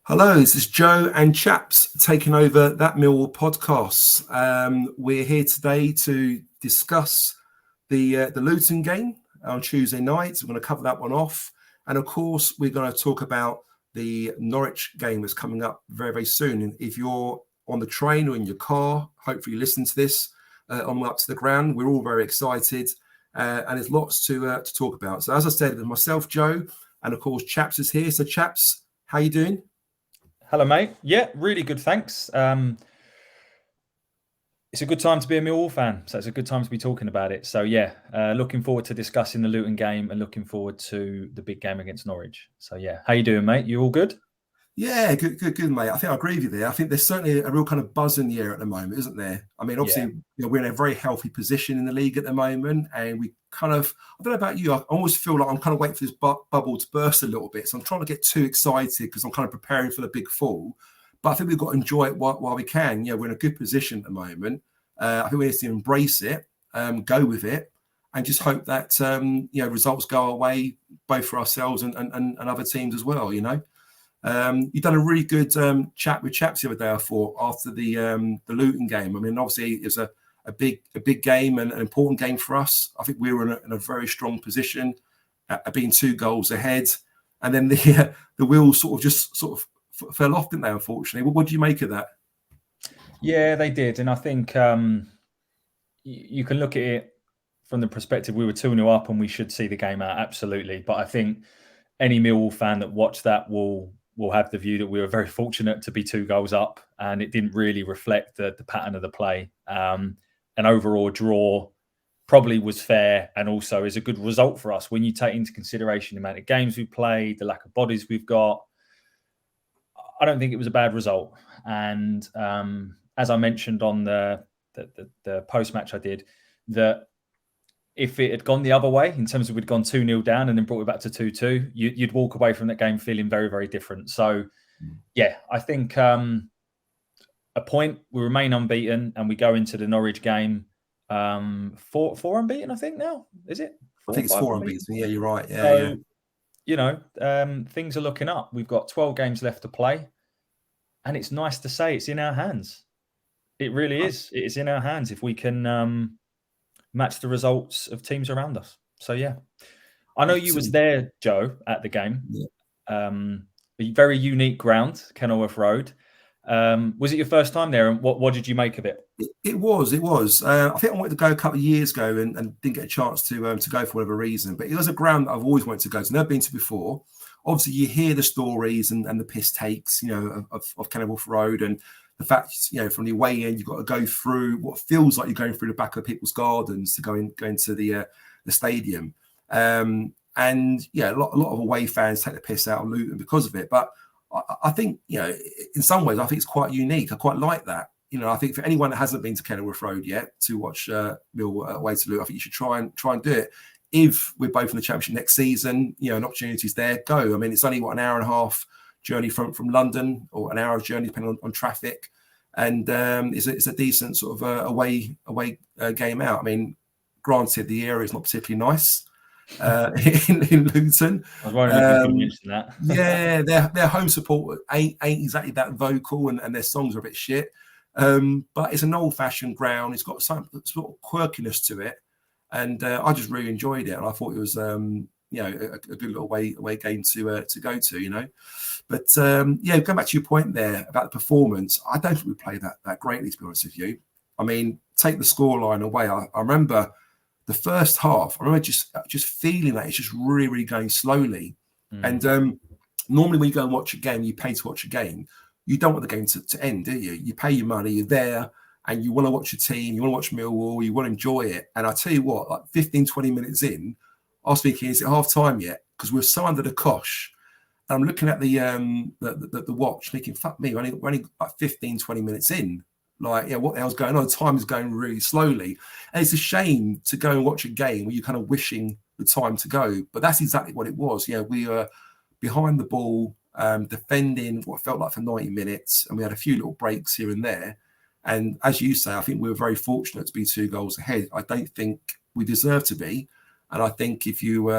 Hello, this is Joe and Chapz taking over That Millwall Podcast. We're here today to discuss the Luton game on Tuesday night. We're going to cover that one off. And of course, we're going to talk about the Norwich game that's coming up very, very soon. And if you're on the train or in your car, hopefully you listen to this on the way up to the ground. We're all very excited and there's lots to talk about. So as I said, with myself, Joe, and of course, Chapz is here. So Chapz, how you doing? Hello, mate. Yeah, really good, thanks. It's a good time to be a Millwall fan, so it's a good time to be talking about it. So yeah, looking forward to discussing the Luton game and looking forward to the big game against Norwich. So yeah, how you doing, mate? You all good? Yeah, good, mate. I think I agree with you there. I think there's certainly a real kind of buzz in the air at the moment, isn't there? I mean, obviously, we're in a very healthy position in the league at the moment, and we kind of, I don't know about you, I almost feel like I'm kind of waiting for this bubble to burst a little bit. So I'm trying to get too excited because I'm kind of preparing for the big fall. But I think we've got to enjoy it while we can. We're in a good position at the moment. I think we need to embrace it, go with it, and just hope that results go our way, both for ourselves and other teams as well. You've done a really good chat with Chapz the other day, I thought, after the Luton game. I mean, obviously, it was a big game and an important game for us. I think we were in a very strong position, being 2 goals ahead, and then the wheels sort of fell off, didn't they? Unfortunately, what do you make of that? Yeah, they did, and I think you can look at it from the perspective we were 2-0 up and we should see the game out, absolutely. But I think any Millwall fan that watched that will have the view that we were very fortunate to be 2 goals up, and it didn't really reflect the pattern of the play. An overall draw probably was fair and also is a good result for us when you take into consideration the amount of games we've played, the lack of bodies we've got. I don't think it was a bad result. And as I mentioned on the post-match I did, that if it had gone the other way, in terms of we'd gone 2-0 down and then brought it back to 2-2, you'd walk away from that game feeling very, very different. So, yeah, I think a point, we remain unbeaten and we go into the Norwich game 4 unbeaten, I think now. Is it? I think it's 4 unbeaten. Yeah, you're right. Yeah, so, things are looking up. We've got 12 games left to play and it's nice to say it's in our hands. It really is. It is in our hands if we can match the results of teams around us. So yeah, I know you was there, Joe, at the game. Yeah. A very unique ground, Kenilworth Road. Was it your first time there, and what did you make of it? It was. I think I wanted to go a couple of years ago and didn't get a chance to go for whatever reason. But it was a ground that I've always wanted to go to. Never been to before. Obviously, you hear the stories and the piss takes, of Kenilworth Road, and the fact, from the away end, you've got to go through what feels like you're going through the back of people's gardens to go into the stadium. And yeah, a lot of away fans take the piss out of Luton because of it. But I think, in some ways, I think it's quite unique. I quite like that. I think for anyone that hasn't been to Kenilworth Road yet to watch Millwall away to Luton, I think you should try and do it. If we're both in the Championship next season, an opportunity's there, go. I mean, it's only an hour and a half journey from London, or an hour's journey depending on traffic, and it's a decent sort of away game out. I mean, granted, the area is not particularly nice in Luton. I was wondering if you could mention that. Yeah, their home support ain't exactly that vocal, and their songs are a bit shit. But it's an old-fashioned ground. It's got some sort of quirkiness to it, and I just really enjoyed it. And I thought it was a good little away game to go to. But going back to your point there about the performance, I don't think we played that greatly, to be honest with you. I mean, take the scoreline away. I remember the first half. I remember just feeling that it's just really, really going slowly. And normally when you go and watch a game, you pay to watch a game. You don't want the game to end, do you? You pay your money, you're there, and you want to watch your team, you want to watch Millwall, you want to enjoy it. And I tell you what, like 15, 20 minutes in, I was thinking, is it half time yet? Because we're so under the cosh. And I'm looking at the watch, thinking, fuck me, we're only like 15, 20 minutes in. Like, what the hell's going on? Time is going really slowly. And it's a shame to go and watch a game where you're kind of wishing the time to go. But that's exactly what it was. We were behind the ball, defending what felt like for 90 minutes. And we had a few little breaks here and there. And as you say, I think we were very fortunate to be 2 goals ahead. I don't think we deserve to be. And I think if you,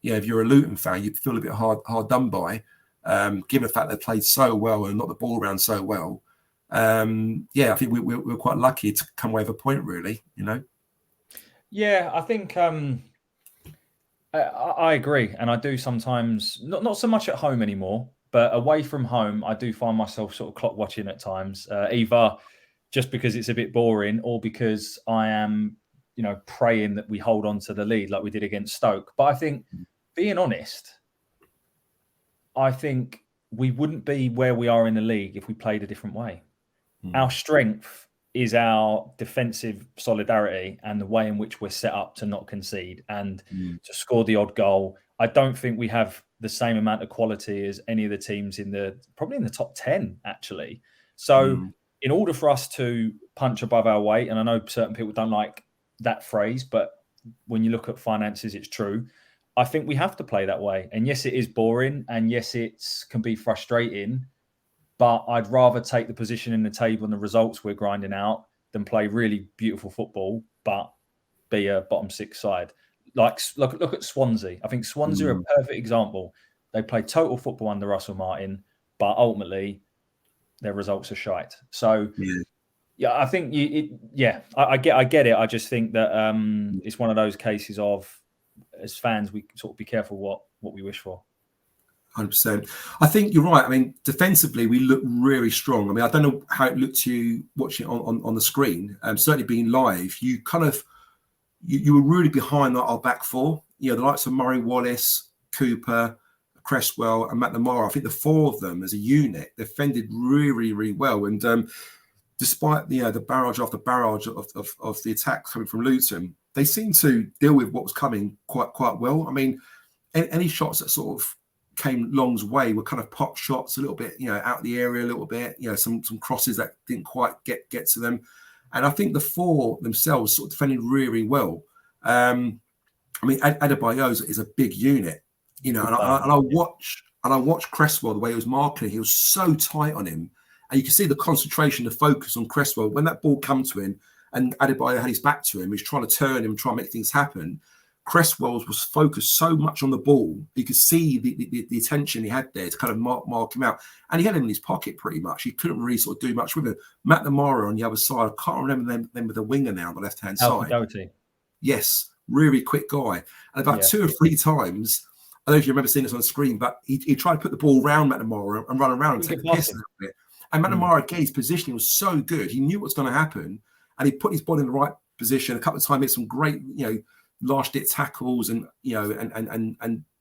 if you're a Luton fan, you feel a bit hard done by. given the fact they played so well and knocked the ball around so well. I think we're quite lucky to come away with a point, really, you know. Yeah, I think I agree, and I do sometimes not so much at home anymore, but away from home, I do find myself sort of clock watching at times, either just because it's a bit boring or because I am, praying that we hold on to the lead like we did against Stoke. But I think, being honest, I think we wouldn't be where we are in the league if we played a different way. Our strength is our defensive solidarity and the way in which we're set up to not concede and to score the odd goal. I don't think we have the same amount of quality as any of the teams probably in the top 10, actually. So in order for us to punch above our weight, and I know certain people don't like that phrase, but when you look at finances, it's true. I think we have to play that way. And yes, it is boring. And yes, it can be frustrating. But I'd rather take the position in the table and the results we're grinding out than play really beautiful football, but be a bottom six side. Like, look at Swansea. I think Swansea are a perfect example. They play total football under Russell Martin, but ultimately their results are shite. So, I think I get it. I just think that it's one of those cases of, as fans, we sort of be careful what we wish for. 100%. I think you're right. I mean, defensively, we look really strong. I mean, I don't know how it looked to you watching it on the screen. Certainly being live, you kind of you were really behind our back four. The likes of Murray Wallace, Cooper, Cresswell, and McNamara. I think the four of them as a unit defended really, really well. And despite the barrage after barrage of the attacks coming from Luton, they seemed to deal with what was coming quite well. I mean, any shots that sort of came Long's way were kind of pot shots, a little bit, out of the area a little bit, some crosses that didn't quite get to them. And I think the four themselves sort of defended really well. I mean, Adebayo is a big unit, and I watch Cresswell, the way he was marking, he was so tight on him. And you can see the concentration, the focus on Cresswell. When that ball comes to him and Adebayo had his back to him, he's trying to turn him, try and make things happen. Cresswell was focused so much on the ball, you could see the attention he had there to kind of mark him out. And he had him in his pocket pretty much. He couldn't really sort of do much with him. McNamara on the other side, I can't remember them with the winger now on the left-hand side. Doherty. Yes, really quick guy. And about 2 or 3 times, I don't know if you remember seeing this on the screen, but he tried to put the ball around McNamara and run around and take the piss out of it. And McNamara, again, his positioning was so good. He knew what was going to happen. And he put his body in the right position. A couple of times, made some great, last ditch tackles and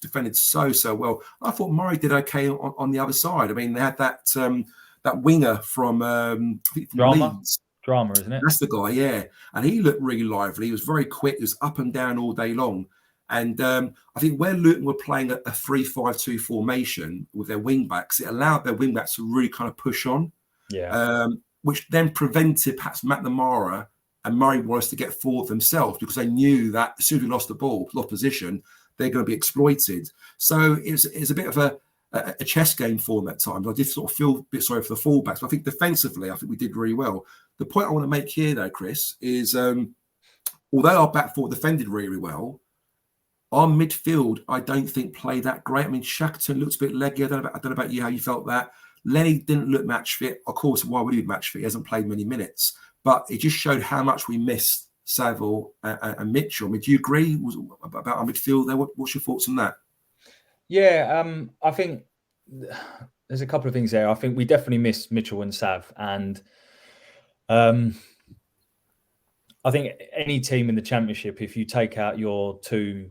defended so well. I thought Murray did okay on the other side. I mean, they had that winger from Leeds. Drama, isn't it? That's the guy, yeah. And he looked really lively. He was very quick. He was up and down all day long. And I think where Luton were playing a 3-5-2 formation with their wing backs, it allowed their wing backs to really kind of push on. Yeah. Which then prevented perhaps McNamara and Murray Wallace to get forward themselves, because they knew that as soon as we lost the ball, lost position, they're going to be exploited. So it's a bit of a chess game for them at times. I did sort of feel a bit sorry for the fullbacks, but I think defensively, I think we did really well. The point I want to make here, though, Chris, is although our back four defended really well, our midfield, I don't think played that great. I mean, Shackleton looks a bit leggy. I don't know about you, how you felt that. Lenny didn't look match fit. Of course, why would he be match fit? He hasn't played many minutes. But it just showed how much we missed Saville and Mitchell. I mean, do you agree about our midfield there? What's your thoughts on that? Yeah, I think there's a couple of things there. I think we definitely missed Mitchell and Sav. And I think any team in the Championship, if you take out your two,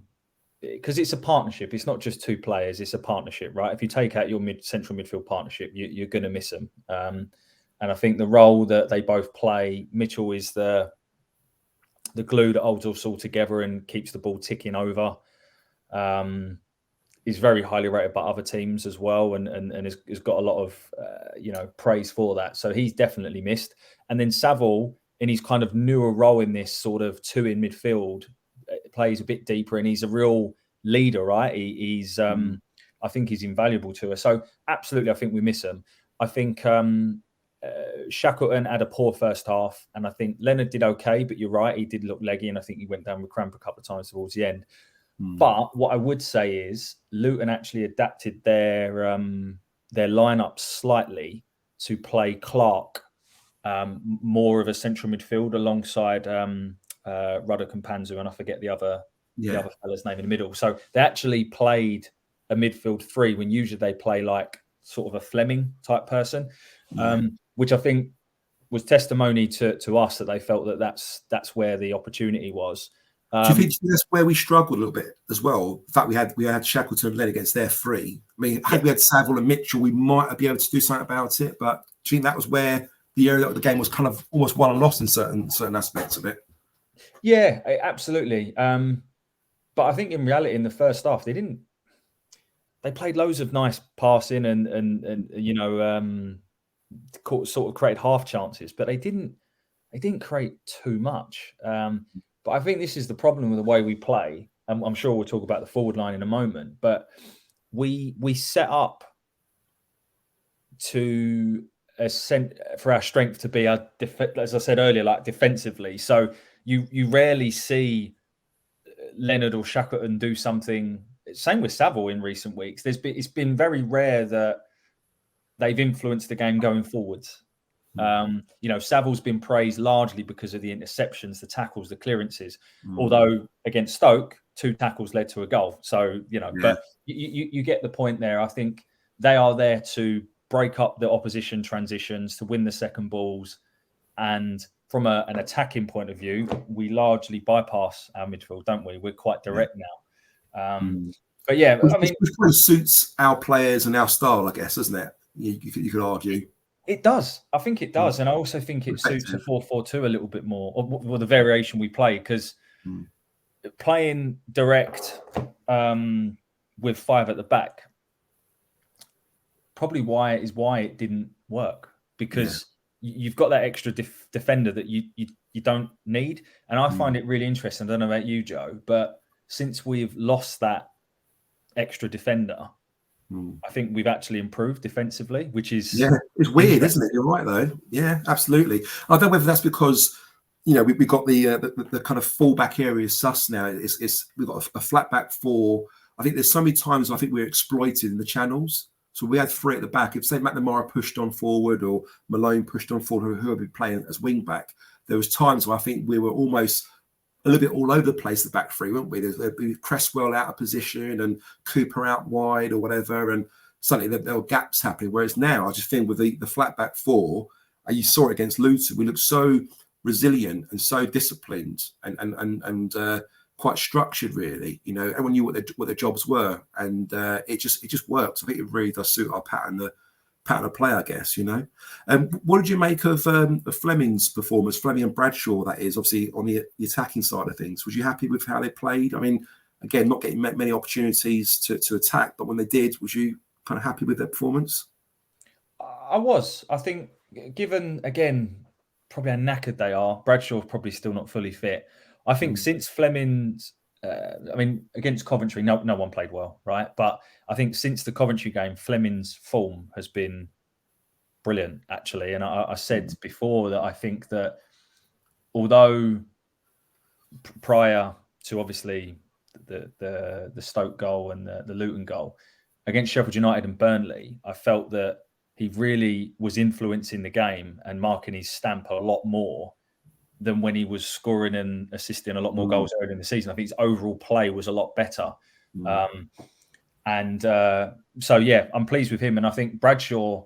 because it's a partnership, it's not just two players, it's a partnership, right? If you take out your central midfield partnership, you're going to miss them. And I think the role that they both play, Mitchell is the glue that holds us all together and keeps the ball ticking over. He's very highly rated by other teams as well, and has got a lot of praise for that. So he's definitely missed. And then Saville, in his kind of newer role in this sort of two in midfield, plays a bit deeper, and he's a real leader, right? He's I think he's invaluable to us. So absolutely, I think we miss him. I think Shackleton had a poor first half, and I think Leonard did okay, but you're right, he did look leggy, and I think he went down with cramp a couple of times towards the end. But what I would say is Luton actually adapted their lineup slightly to play Clark more of a central midfield alongside Ruddock and Panzu, and I forget the other fella's name in the middle. So they actually played a midfield three when usually they play like sort of a Fleming type person, which I think was testimony to us that they felt that that's where the opportunity was. Do you think that's where we struggled a little bit as well? The fact we had Shackleton led against their three. I mean, had we had Saville and Mitchell, we might be able to do something about it. But do you think that was where the area of the game was kind of almost won and lost in certain aspects of it? Yeah, absolutely. But I think in reality, in the first half, they played loads of nice passing and sort of created half chances, but they didn't create too much. But I think this is the problem with the way we play. I'm sure we'll talk about the forward line in a moment, but we set up for our strength to be as I said earlier, like defensively. So you rarely see Leonard or Shackleton do something. Same with Saville in recent weeks. It's been very rare that they've influenced the game going forwards. Saville's been praised largely because of the interceptions, the tackles, the clearances. Although against Stoke, 2 tackles led to a goal. So, but you get the point there. I think they are there to break up the opposition transitions, to win the second balls. And from an attacking point of view, we largely bypass our midfield, don't we? We're quite direct now. But yeah, I mean, it really suits our players and our style, I guess, doesn't it? You could argue. It does. I think it does. And I also think it suits a 4-4-2 a little bit more, or the variation we play, because playing direct with 5 at the back, probably why it didn't work, because you've got that extra defender that you don't need. And I find it really interesting. I don't know about you, Joe, but since we've lost that extra defender, I think we've actually improved defensively, which is it's weird, isn't it? You're right, though. Yeah, absolutely. I don't know whether that's because we've got the kind of fullback area sus now. We've got a flat back 4. I think there's so many times I think we're exploited in the channels. So we had 3 at the back. If say McNamara pushed on forward or Malone pushed on forward, whoever be playing as wing back, there was times where I think we were almost a little bit all over the place, the back 3, weren't we? There'd be Cresswell out of position and Cooper out wide or whatever, and suddenly there were gaps happening. Whereas now, I just think with the flat back 4, and you saw it against Luton, we looked so resilient and so disciplined and quite structured, really. Everyone knew what their jobs were, and it just works. I think it really does suit our pattern of play, I guess. What did you make of Fleming's performance? Fleming and Bradshaw, that is, obviously on the attacking side of things. Was you happy with how they played? I mean, again, not getting many opportunities to attack, but when they did, was you kind of happy with their performance? I was. I think, given again probably how knackered they are, Bradshaw's probably still not fully fit. I think since Fleming's, against Coventry, no one played well, right? But I think since the Coventry game, Fleming's form has been brilliant, actually. And I said before that I think that although prior to obviously the Stoke goal and the Luton goal, against Sheffield United and Burnley, I felt that he really was influencing the game and marking his stamp a lot more than when he was scoring and assisting a lot more goals early in the season. I think his overall play was a lot better. So, yeah, I'm pleased with him. And I think Bradshaw,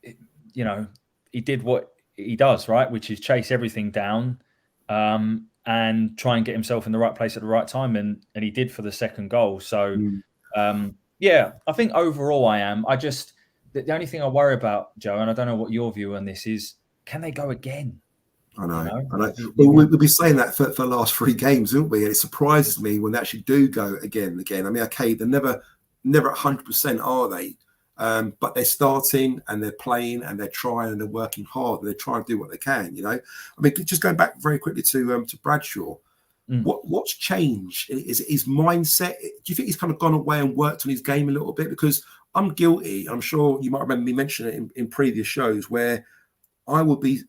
he did what he does, right? Which is chase everything down and try and get himself in the right place at the right time. And he did for the second goal. So, I think overall I am. The only thing I worry about, Joe, and I don't know what your view on this is, can they go again? I know. Well, we'll be saying that for the last 3 games, won't we? And it surprises me when they actually do go again. I mean, okay, they're never 100%, are they? But they're starting and they're playing and they're trying and they're working hard and they're trying to do what they can. I mean, just going back very quickly to Bradshaw, what's changed? Is it his mindset? Do you think he's kind of gone away and worked on his game a little bit? Because I'm guilty. I'm sure you might remember me mentioning it in previous shows where I would be,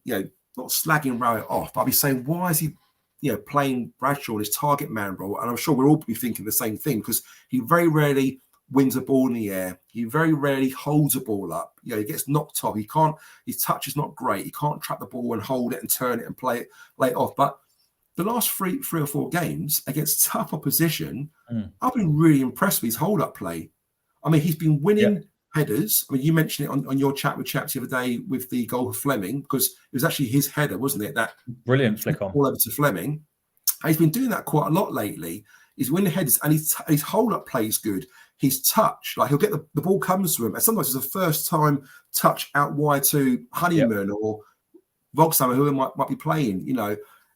not slagging Rowett off, but I'd be saying, why is he playing Bradshaw in his target man role, and I'm sure we'll all be thinking the same thing, because he very rarely wins a ball in the air. He very rarely holds a ball up. He gets knocked off. His touch is not great. He can't trap the ball and hold it and turn it and play it off. But the last three or four games against tough opposition, I've been really impressed with his hold-up play. I mean, he's been winning headers. I mean, you mentioned it on your chat with Chapz the other day with the goal for Fleming, because it was actually his header, wasn't it? That brilliant flick on all over to Fleming. And he's been doing that quite a lot lately. He's winning headers, and his hold-up play is good. His touch, like he'll get the ball comes to him, and sometimes it's a first-time touch out wide to Honeyman or Vogshammer, who might be playing,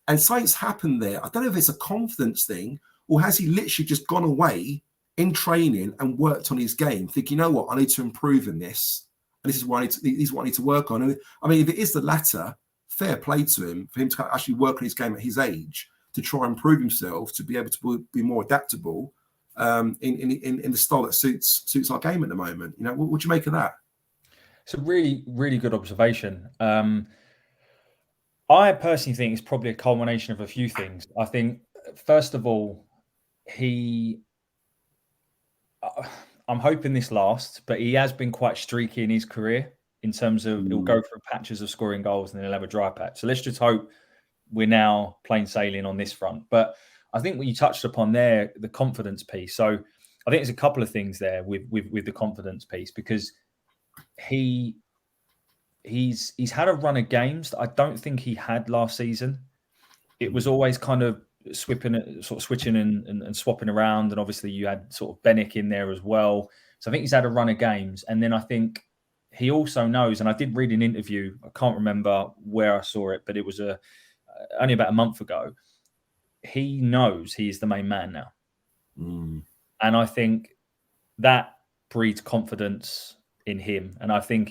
And something's happened there. I don't know if it's a confidence thing, or has he literally just gone away in training and worked on his game, thinking, I need to improve in this, and this is what I need to work on. And I mean, if it is the latter, fair play to him for him to actually work on his game at his age, to try and improve himself, to be able to be more adaptable in the style that suits our game at the moment. What do you make of that? It's a really, really good observation. I personally think it's probably a culmination of a few things. I think, first of all, I'm hoping this lasts, but he has been quite streaky in his career in terms of he'll go through patches of scoring goals and then he'll have a dry patch. So let's just hope we're now plain sailing on this front. But I think what you touched upon there, the confidence piece. So I think there's a couple of things there with the confidence piece, because he's had a run of games that I don't think he had last season. It was always kind of switching and swapping around, and obviously you had sort of Bennick in there as well. So I think he's had a run of games, and then I think he also knows. And I did read an interview. I can't remember where I saw it, but it was only about a month ago. He knows he is the main man now, and I think that breeds confidence in him. And I think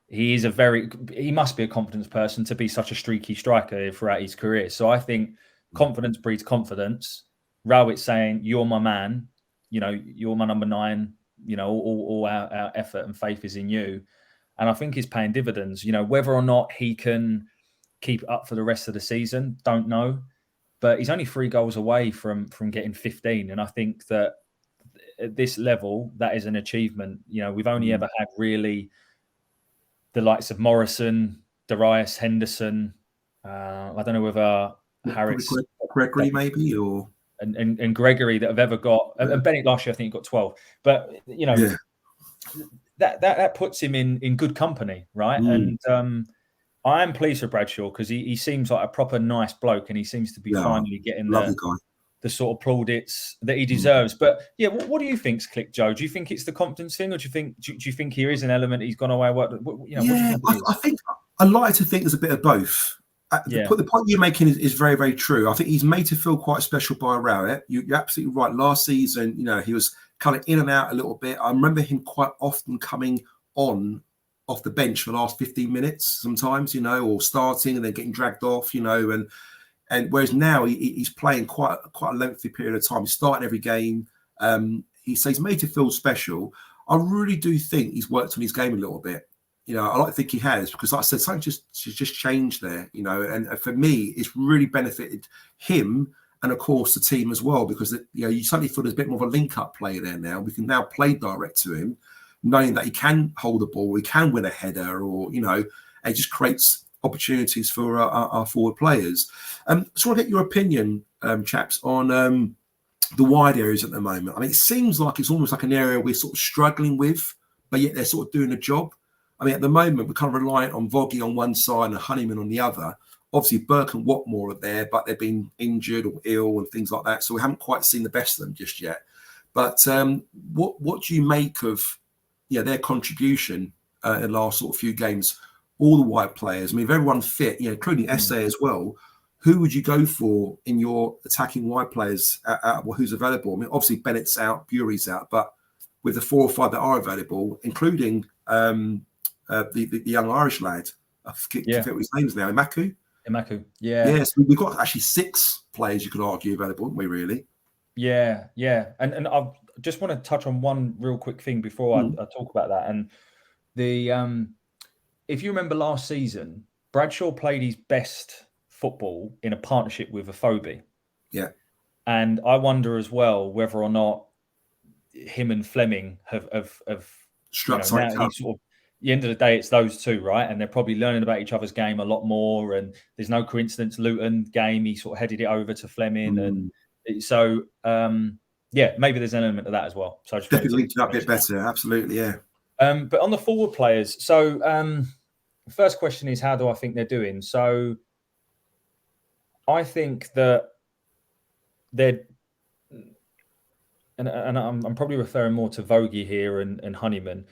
he must be a confidence person to be such a streaky striker throughout his career. So I think confidence breeds confidence. Rowett's saying, "You're my man. You're my number 9. All our effort and faith is in you." And I think he's paying dividends. Whether or not he can keep it up for the rest of the season, don't know. But he's only 3 goals away from getting 15. And I think that at this level, that is an achievement. We've only ever had really the likes of Morrison, Darius, Henderson. I don't know whether Harris, Gregory maybe, or and Gregory that have ever got. And Bennett last year, I think he got 12. But that puts him in good company, right? And I am pleased for Bradshaw, because he seems like a proper nice bloke, and he seems to be finally getting the sort of plaudits that he deserves. But what do you think's clicked, Joe? Do you think it's the confidence thing, or do you think here is an element he's gone away? What do you think I like to think there's a bit of both. The point you're making is very, very true. I think he's made to feel quite special by Rowett. You're absolutely right. Last season, he was kind of in and out a little bit. I remember him quite often coming on off the bench for the last 15 minutes sometimes, or starting and then getting dragged off, and whereas now he's playing quite a lengthy period of time. He's starting every game. He's made to feel special. I really do think he's worked on his game a little bit. I like to think he has, because like I said, something just changed there, and for me, it's really benefited him and, of course, the team as well, because, you suddenly feel there's a bit more of a link-up player there now. We can now play direct to him, knowing that he can hold the ball, he can win a header, or, it just creates opportunities for our forward players. So I want to get your opinion, chaps, on the wide areas at the moment. I mean, it seems like it's almost like an area we're sort of struggling with, but yet they're sort of doing a job. I mean, at the moment, we're kind of reliant on Voggy on one side and Honeyman on the other. Obviously, Burke and Watmore are there, but they've been injured or ill and things like that. So we haven't quite seen the best of them just yet. But what do you make of their contribution in the last sort of few games? All the wide players. I mean, if everyone fit, including Essay as well, who would you go for in your attacking wide players who's available? I mean, obviously Bennett's out, Bury's out, but with the 4 or 5 that are available, including the young Irish lad, I forget what his name is now, Imaku. Yes, we've got actually 6 players you could argue available, haven't we, really? Yeah. And I just want to touch on one real quick thing before I talk about that. And the if you remember last season, Bradshaw played his best football in a partnership with a Phobie. Yeah. And I wonder as well whether or not him and Fleming have Struck now he's sort of, at the end of the day, it's those two, right? And they're probably learning about each other's game a lot more. And there's no coincidence, Luton game, he sort of headed it over to Fleming. And so, maybe there's an element of that as well. So I just definitely linked it up a bit better. Absolutely, yeah. But on the forward players, so the first question is, how do I think they're doing? So I think that they're, and I'm probably referring more to Vogie here and Honeyman.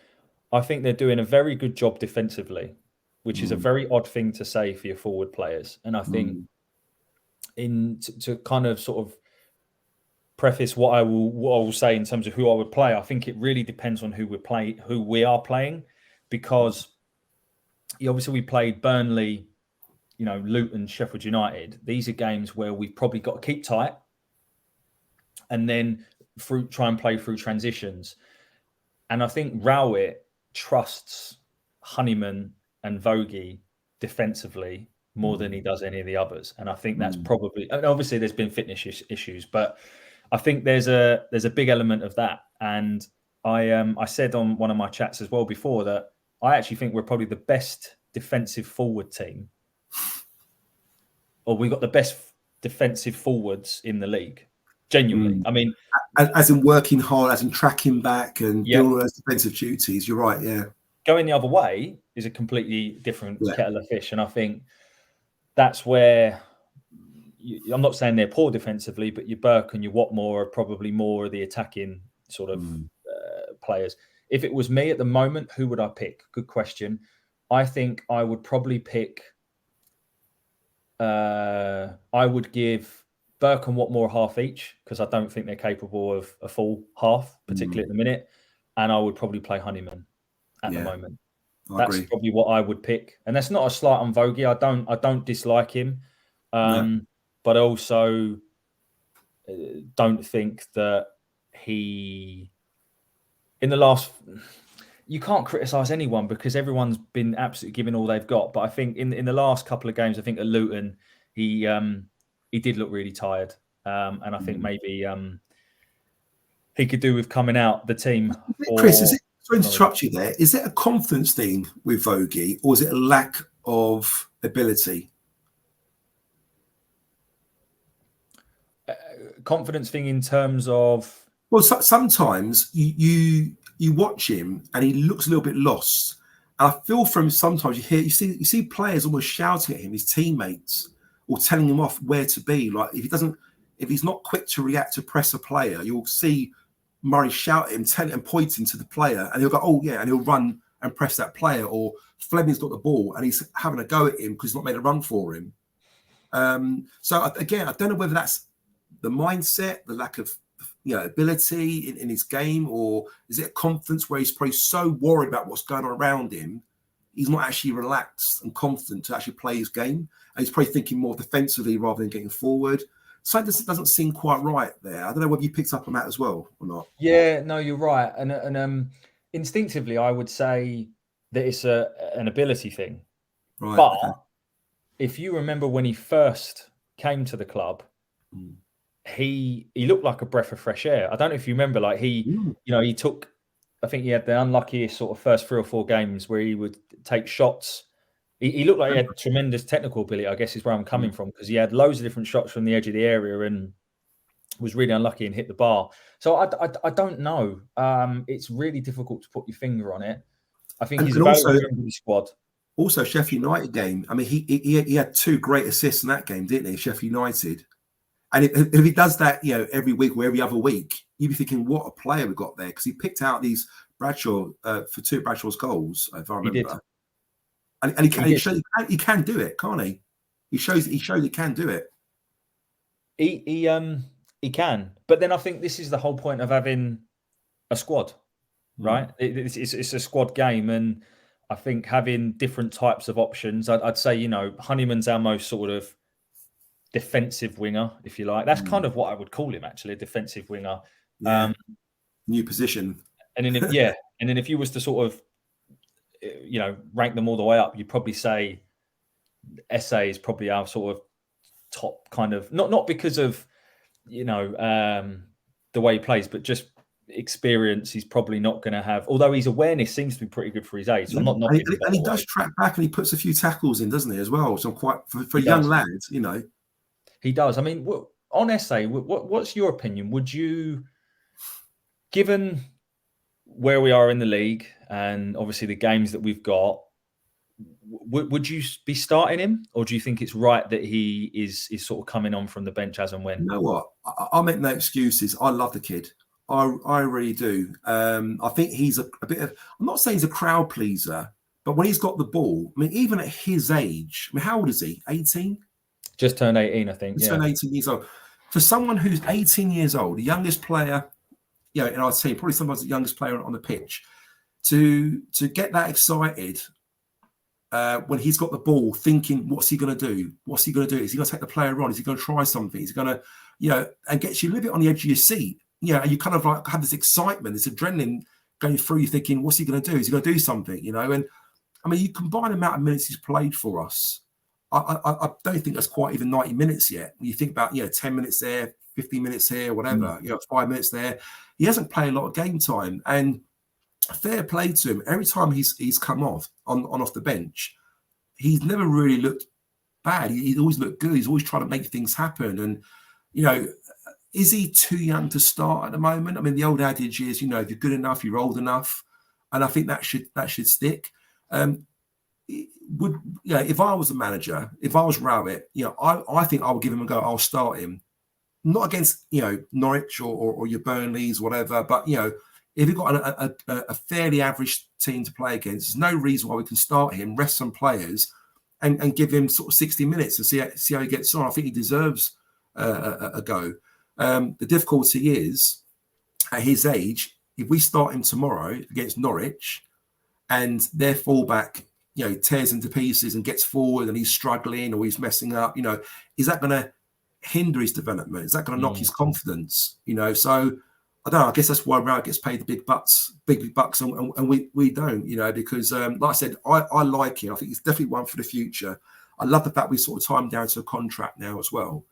I think they're doing a very good job defensively, which is a very odd thing to say for your forward players. And I think to kind of sort of preface what I will say in terms of who I would play, I think it really depends on who we are playing, because obviously we played Burnley, Luton, Sheffield United. These are games where we've probably got to keep tight and then try and play through transitions. And I think Rowett trusts Honeyman and Vogie defensively more than he does any of the others. And I think that's probably, and obviously there's been fitness issues, but I think there's a big element of that. And I said on one of my chats as well before that I actually think we're probably the best defensive forward team, or we've got the best defensive forwards in the league. Genuinely. I mean, as in working hard, as in tracking back and doing all those defensive duties. You're right, yeah. Going the other way is a completely different kettle of fish, and I think that's where I'm not saying they're poor defensively, but your Burke and your Watmore are probably more of the attacking sort of players. If it was me at the moment, who would I pick? Good question. I think I would probably pick. I would give Burke and Watmore half each, because I don't think they're capable of a full half, particularly at the minute. And I would probably play Honeyman at the moment. That's probably what I would pick. And that's not a slight on Vogie. I don't dislike him. But also don't think that he, in the last, you can't criticise anyone because everyone's been absolutely giving all they've got. But I think in the last couple of games, I think at Luton, he did look really tired. And I think maybe he could do with coming out the team. Chris, is it, sorry to interrupt you there, is it a confidence thing with Vogie, or is it a lack of ability? Confidence thing in terms of, well, sometimes you watch him and he looks a little bit lost. And I feel from sometimes you see players almost shouting at him, his teammates, or telling him off where to be. Like if he's not quick to react to press a player, you'll see Murray shout at him, telling and pointing to the player, and he'll go, "Oh yeah," and he'll run and press that player. Or Fleming's got the ball and he's having a go at him because he's not made a run for him. So again, I don't know whether that's the mindset, the lack of ability in his game, or is it a confidence where he's probably so worried about what's going on around him, he's not actually relaxed and confident to actually play his game, and he's probably thinking more defensively rather than getting forward. So this doesn't seem quite right there. I don't know whether you picked up on that as well or not. Yeah, no, you're right, and instinctively I would say that it's an ability thing, right? But if you remember when he first came to the club, he looked like a breath of fresh air. I don't know if you remember, like he took, I think he had the unluckiest sort of first 3 or 4 games where he would take shots. He looked like he had tremendous technical ability, I guess is where I'm coming from, because he had loads of different shots from the edge of the area and was really unlucky and hit the bar. So I don't know. It's really difficult to put your finger on it. I think he's also in the squad. Also, Sheffield United game. I mean, he had 2 great assists in that game, didn't he? Sheffield United. And if he does that, every week or every other week, you'd be thinking, what a player we got there, because he picked out these Bradshaw for 2 Bradshaw's goals, if I remember. He did. And he can do it, can't he? He shows he can do it. He can, but then I think this is the whole point of having a squad, right? It's a squad game, and I think having different types of options. I'd say Honeyman's our most sort of defensive winger, if you like. That's kind of what I would call him, actually, a defensive winger. Yeah. New position. And then if you was to sort of rank them all the way up, you'd probably say SA is probably our sort of top kind of not because of the way he plays, but just experience. He's probably not going to have. Although his awareness seems to be pretty good for his age, so I'm not knocking him. And he does track back and he puts a few tackles in, doesn't he, as well? So I'm quite for young lads, He does. I mean, on SA, what's your opinion? Would you, given where we are in the league and obviously the games that we've got, would you be starting him, or do you think it's right that he is sort of coming on from the bench as and when? You know what? I'll make no excuses. I love the kid. I really do. I think he's a bit of, I'm not saying he's a crowd pleaser, but when he's got the ball, I mean, even at his age, I mean, how old is he? 18? Just turned 18, I think. Just turned 18 years old. For someone who's 18 years old, the youngest player, in our team, probably sometimes the youngest player on the pitch, to get that excited when he's got the ball, thinking, what's he going to do? What's he going to do? Is he going to take the player on? Is he going to try something? Is he going to, and gets you a little bit on the edge of your seat. And you kind of like have this excitement, this adrenaline going through you, thinking, what's he going to do? Is he going to do something? And I mean, you combine the amount of minutes he's played for us. I don't think that's quite even 90 minutes yet. When you think about, 10 minutes there, 15 minutes here, whatever, 5 minutes there. He hasn't played a lot of game time. And fair play to him. Every time he's come off the bench, he's never really looked bad. He's always looked good. He's always trying to make things happen. And, is he too young to start at the moment? I mean, the old adage is, if you're good enough, you're old enough. And I think that should stick. If I was a manager, if I was Rowett, I think I would give him a go. I'll start him. Not against, Norwich or your Burnleys, whatever. But, if you've got a fairly average team to play against, there's no reason why we can start him, rest some players, and give him sort of 60 minutes and see how he gets on. I think he deserves a go. The difficulty is, at his age, if we start him tomorrow against Norwich and their fullback, tears into pieces and gets forward and he's struggling or he's messing up, is that going to hinder his development? Is that going to knock his confidence? So I don't know. I guess that's why Rowett gets paid the big bucks, and we don't, because like I said, I like him. I think he's definitely one for the future. I love the fact we sort of timed down to a contract now as well.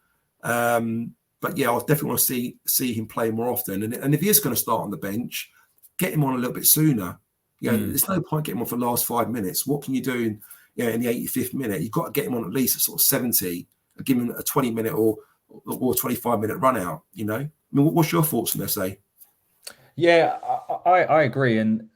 But yeah, I definitely want to see him play more often. And if he is going to start on the bench, get him on a little bit sooner. There's no point getting him on for the last 5 minutes. What can you do in the 85th minute? You've got to get him on at least at sort of 70 and give him a 20-minute or 25-minute run out. I mean, what's your thoughts on this, Yeah, I agree. And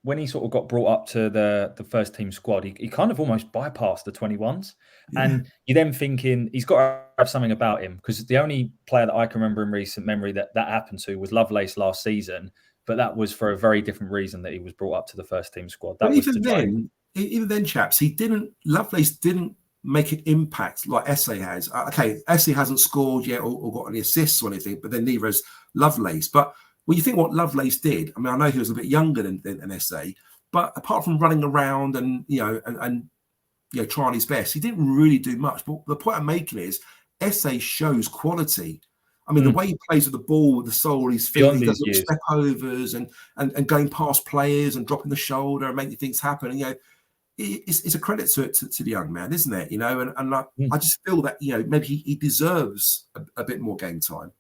when he sort of got brought up to the first team squad, he kind of almost bypassed the 21s. Yeah. And you're then thinking he's got to have something about him, because the only player that I can remember in recent memory that happened to was Lovelace last season. But that was for a very different reason that he was brought up to the first team squad. That was even then, chaps, Lovelace didn't make an impact like Esse has. Okay, Esse hasn't scored yet or got any assists or anything, but then neither has Lovelace. But when you think what Lovelace did, I mean, I know he was a bit younger than Esse, but apart from running around and trying his best, he didn't really do much. But the point I'm making is Esse shows quality. I mean, the way he plays with the ball, with the sole of his feet, he does little step overs and going past players and dropping the shoulder and making things happen. And, it's a credit to the young man, isn't it? I just feel that, maybe he deserves a bit more game time.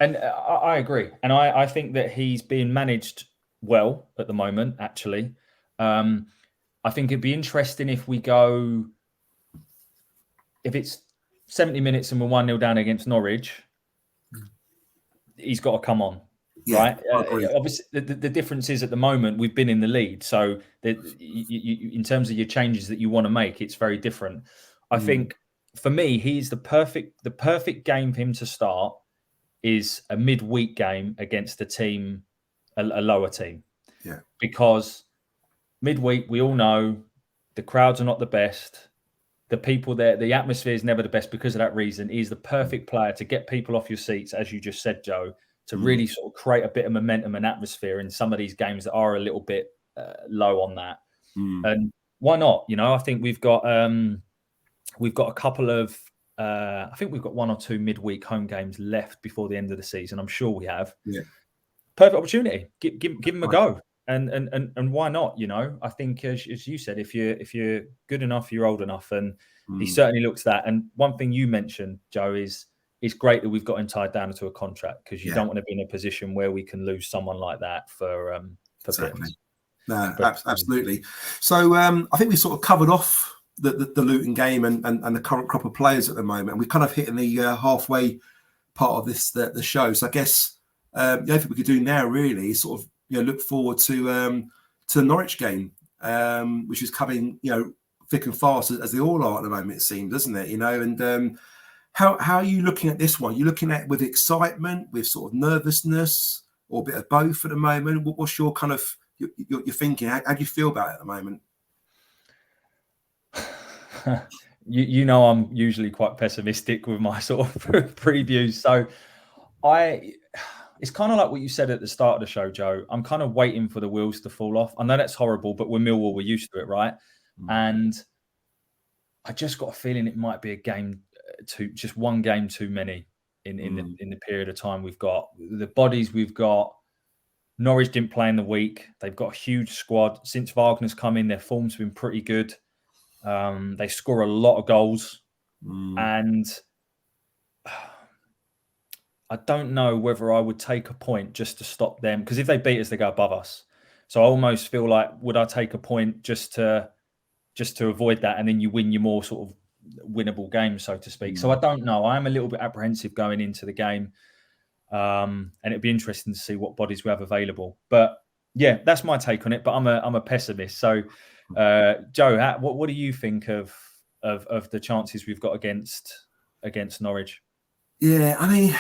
And I agree. And I think that he's being managed well at the moment, actually. I think it'd be interesting if it's 70 minutes and we're 1-0 down against Norwich, he's got to come on, right? Obviously, the difference is at the moment we've been in the lead. So in terms of your changes that you want to make, it's very different. I think for me, he's the perfect game for him to start is a midweek game against a team, a lower team. Yeah. Because midweek, we all know the crowds are not the best. The people there, the atmosphere is never the best because of that reason. He's the perfect player to get people off your seats, as you just said, Joe, to really sort of create a bit of momentum and atmosphere in some of these games that are a little bit low on that. And why not? I think we've got a couple of, I think we've got 1 or 2 midweek home games left before the end of the season. I'm sure we have. Yeah. Perfect opportunity. Give him a go. And why not? I think as you said, if you're good enough, you're old enough, and he certainly looks that. And one thing you mentioned, Joe, is it's great that we've got him tied down to a contract, because you don't want to be in a position where we can lose someone like that for exactly. pittance. No, absolutely. So I think we sort of covered off the Luton game and the current crop of players at the moment. And we're kind of hitting the halfway part of the show. So I guess the only thing we could do now really is sort of look forward to the Norwich game, which is coming thick and fast as they all are at the moment, it seems, doesn't it? And how are you looking at this one? Are you looking at it with excitement, with sort of nervousness, or a bit of both at the moment? What's your kind of your thinking? How do you feel about it at the moment? I'm usually quite pessimistic with my sort of previews. So it's kind of like what you said at the start of the show, Joe. I'm kind of waiting for the wheels to fall off. I know that's horrible, but we're Millwall, we're used to it, right? And I just got a feeling it might be just one game too many in the period of time we've got. The bodies we've got. Norwich didn't play in the week. They've got a huge squad. Since Wagner's come in, their form's been pretty good. They score a lot of goals. And I don't know whether I would take a point just to stop them, because if they beat us, they go above us. So I almost feel like, would I take a point just to avoid that, and then you win your more sort of winnable games, so to speak. So I don't know. I am a little bit apprehensive going into the game. And it'd be interesting to see what bodies we have available. But yeah, that's my take on it. But I'm a pessimist. So, Joe, what do you think of the chances we've got against Norwich? Yeah, I mean,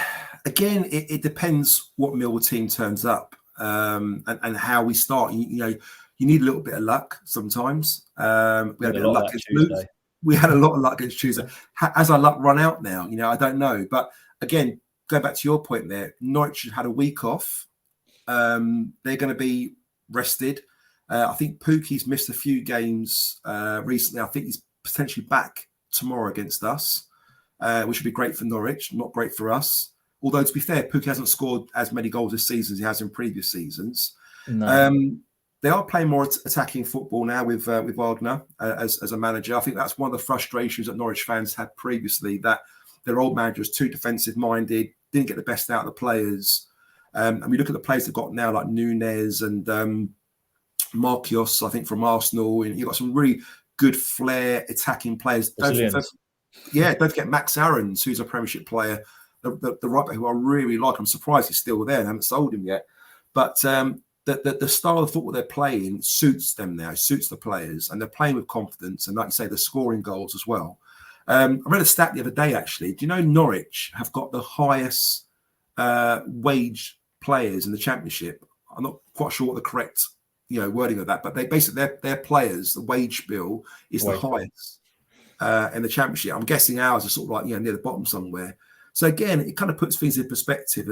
again, it depends what Millwall team turns up and how we start. You need a little bit of luck sometimes. We had a bit of luck against Luton. We had a lot of luck against Tuesday. Has our luck run out now? I don't know. But again, go back to your point there. Norwich had a week off. They're going to be rested. I think Pookie's missed a few games recently. I think he's potentially back tomorrow against us, which would be great for Norwich, not great for us. Although, to be fair, Pookie hasn't scored as many goals this season as he has in previous seasons. No. They are playing more attacking football now with Wagner as a manager. I think that's one of the frustrations that Norwich fans had previously, that their old manager was too defensive-minded, didn't get the best out of the players. And we look at the players they've got now, like Nunes and Marquinhos, I think, from Arsenal. And you've got some really good flair attacking players. Don't forget Max Aarons, who's a Premiership player, the right back, who I really like. I'm surprised he's still there. I haven't sold him yet. But the style of football they're playing suits them now. It suits the players, and they're playing with confidence. And like you say, they're scoring goals as well. I read a stat the other day, actually. Do you know Norwich have got the highest wage players in the Championship? I'm not quite sure what the correct wording of that, but they basically their players, the wage bill is the highest in the Championship. I'm guessing ours are sort of like near the bottom somewhere. So again, it kind of puts things in perspective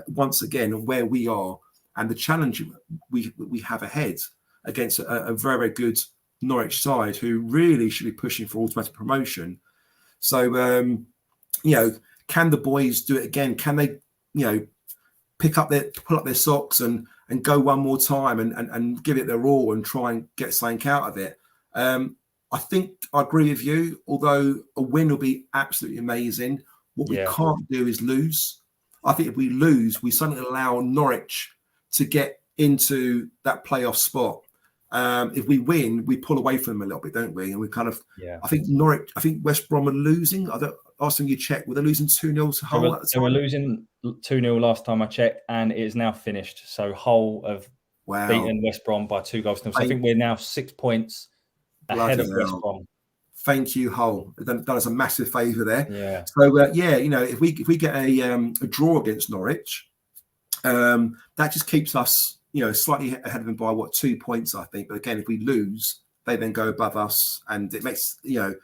once again where we are and the challenge we have ahead against a very, very good Norwich side who really should be pushing for automatic promotion. So can the boys do it again? Can they pull up their socks and go one more time and give it their all and try and get something out of it? I think I agree with you, although a win will be absolutely amazing. What we can't do is lose. I think if we lose, we suddenly allow Norwich to get into that playoff spot. If we win, we pull away from them a little bit, don't we? And we kind of, I think West Brom are losing. Last time you checked, were they losing 2-0 to Hull at the time? They were losing 2-0 last time I checked, and it is now finished. So Hull have beaten West Brom by 2-0. So I think we're now 6 points ahead of West Brom. Thank you, Hull. Done us a massive favour there. Yeah. So if we get a draw against Norwich, that just keeps us slightly ahead of them by 2 points, I think. But again, if we lose, they then go above us, and it makes the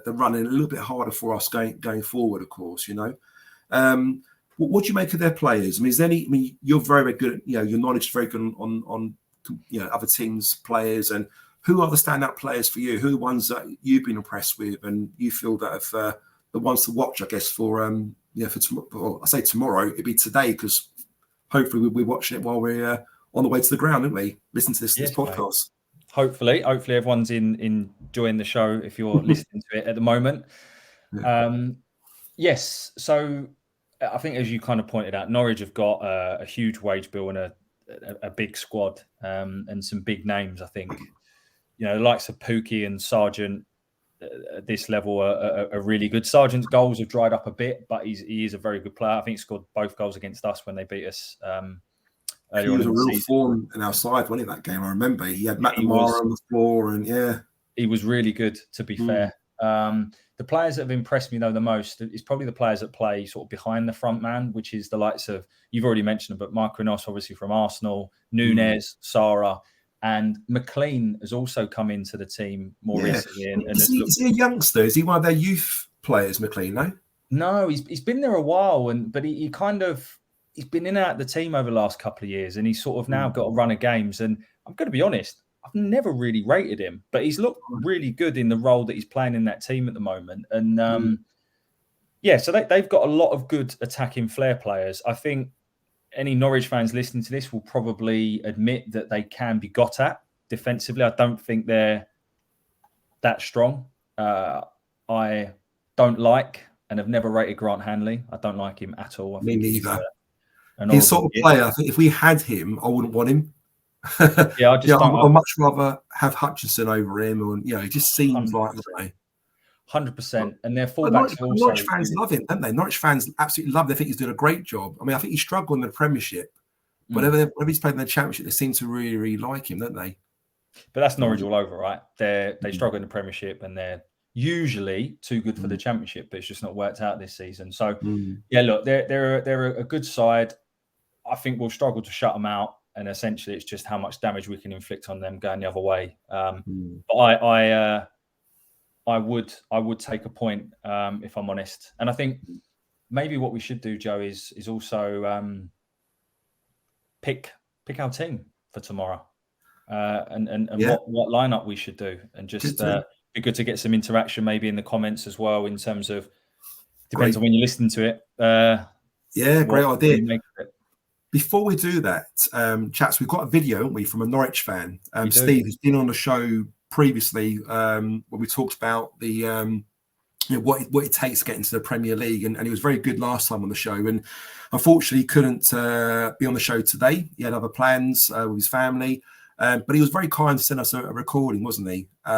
running a little bit harder for us going forward. Of course, what do you make of their players? I mean, you're very, very good. Your knowledge is very good on other teams' players. And who are the standout players for you? Who are the ones that you've been impressed with, and you feel that have the ones to watch? I guess for tomorrow. I say tomorrow, it'd be today because hopefully we'll be watching it while we're on the way to the ground, didn't we? Listen to this podcast. Hopefully everyone's enjoying the show if you're listening to it at the moment. Yeah. Yes. So I think, as you kind of pointed out, Norwich have got a huge wage bill and a big squad and some big names. I think, the likes of Pookie and Sargent at this level are really good. Sargent's goals have dried up a bit, but he is a very good player. I think he scored both goals against us when they beat us. He was a real form in our side, wasn't he, that game? I remember he had McNamara on the floor, and he was really good. To be fair, the players that have impressed me though the most is probably the players that play sort of behind the front man, which is the likes of, you've already mentioned them, but Mark Renos, obviously from Arsenal, Nunes, Sara, and McLean has also come into the team more recently. And is he a youngster? Is he one of their youth players, McLean? No, he's been there a while, but he's been in and out of the team over the last couple of years, and he's sort of now got a run of games. And I'm going to be honest, I've never really rated him, but he's looked really good in the role that he's playing in that team at the moment. And so they've got a lot of good attacking flair players. I think any Norwich fans listening to this will probably admit that they can be got at defensively. I don't think they're that strong. I don't like and have never rated Grant Hanley. I don't like him at all. Me neither. He's sort of player. I think if we had him, I wouldn't want him. I'd much rather have Hutchinson over him, or he just seems 100%. Like the way. 100%, and their fullbacks also. Norwich fans love him, don't they? Norwich fans absolutely love him. They think he's doing a great job. I mean, I think he struggled in the Premiership, but whenever he's played in the Championship, they seem to really, really like him, don't they? But that's Norwich all over, right? They struggle in the Premiership, and they're usually too good for the Championship, but it's just not worked out this season. So, look, they're a good side. I think we'll struggle to shut them out, and essentially it's just how much damage we can inflict on them going the other way. But I would take a point if I'm honest, and I think maybe what we should do, Joe, is also pick our team for tomorrow, and what lineup we should do, and just be good to get some interaction maybe in the comments as well, in terms of depends on when you listen to it. Great idea. Before we do that, Chapz, we've got a video, haven't we, from a Norwich fan, Steve, who's been on the show previously, when we talked about the what it takes to get into the Premier League, and he was very good last time on the show, and unfortunately couldn't be on the show today. He had other plans with his family, but he was very kind to send us a recording, wasn't he? So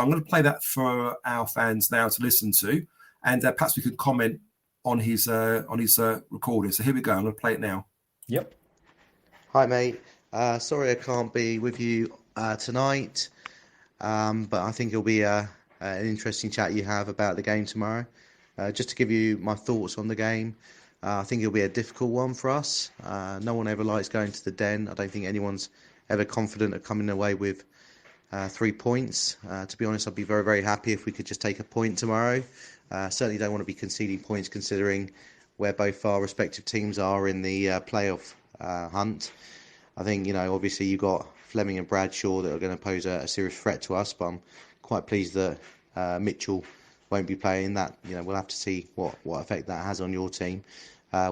I'm going to play that for our fans now to listen to, and perhaps we could comment on his recording. So here we go. I'm going to play it now. Yep. Hi, mate. Sorry I can't be with you tonight, but I think it'll be an interesting chat you have about the game tomorrow. Just to give you my thoughts on the game, I think it'll be a difficult one for us. No one ever likes going to the Den. I don't think anyone's ever confident of coming away with 3 points. To be honest, I'd be very, very happy if we could just take a point tomorrow. Certainly don't want to be conceding points considering where both our respective teams are in the playoff hunt. I think, obviously you've got Fleming and Bradshaw that are going to pose a serious threat to us, but I'm quite pleased that Mitchell won't be playing. That, we'll have to see what effect that has on your team.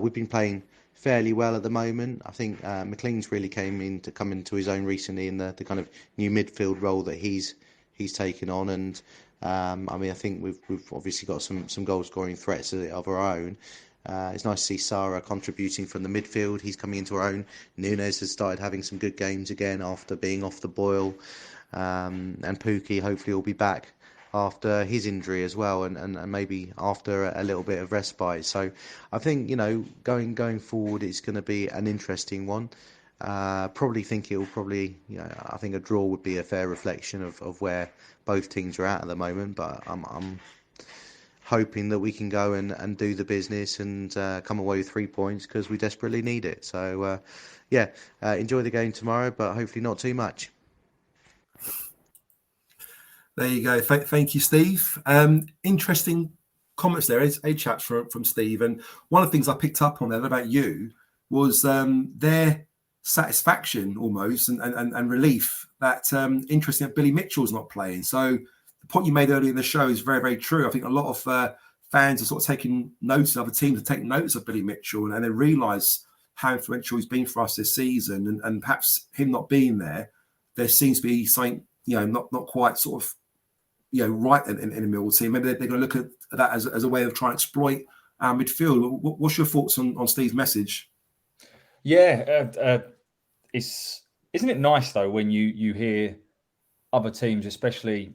We've been playing fairly well at the moment. I think McLean's really come into his own recently in the kind of new midfield role that he's taken on, and I think we've obviously got some goal scoring threats of our own. It's nice to see Sara contributing from the midfield. He's coming into our own. Nunes has started having some good games again after being off the boil. And Pookie hopefully will be back after his injury as well, and maybe after a little bit of respite. So I think, going forward, it's going to be an interesting one. I think a draw would be a fair reflection of where both teams are at the moment, but I'm hoping that we can go and do the business and come away with 3 points, because we desperately need it. So, enjoy the game tomorrow, but hopefully not too much. There you go. Thank you, Steve. Interesting comments there, Chapz, from Steve. And one of the things I picked up on there about you was their satisfaction almost and relief that interesting that Billy Mitchell's not playing. So the point you made earlier in the show is very, very true. I think a lot of fans are sort of taking notice, other teams are taking notice of Billy Mitchell, and they realise how influential he's been for us this season, and perhaps him not being there seems to be something, not quite sort of, right in the Millwall team. Maybe they're going to look at that as a way of trying to exploit our midfield. What's your thoughts on Steve's message? Yeah, isn't it nice though when you hear other teams, especially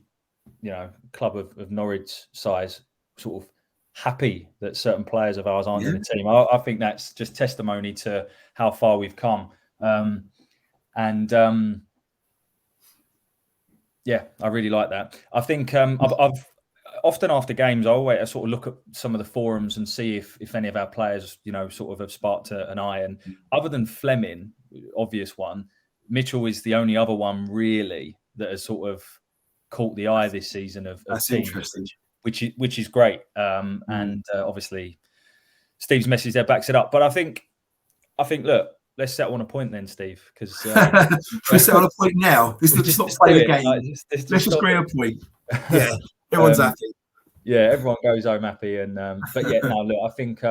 club of Norwich size, sort of happy that certain players of ours aren't in the team. I think that's just testimony to how far we've come. Yeah, I really like that. I think I've often after games, I sort of look at some of the forums and see if any of our players, sort of have sparked an eye. And other than Fleming, obvious one, Mitchell is the only other one really that has sort of caught the eye this season of that's teams, interesting, which is great. And obviously Steve's message there backs it up. But I think look, let's settle on a point then, Steve, because let's settle on a point now. Let's not play the game. Let's just agree on a point. Yeah, everyone's happy. Yeah, everyone goes home happy. And but yeah, no, look, I think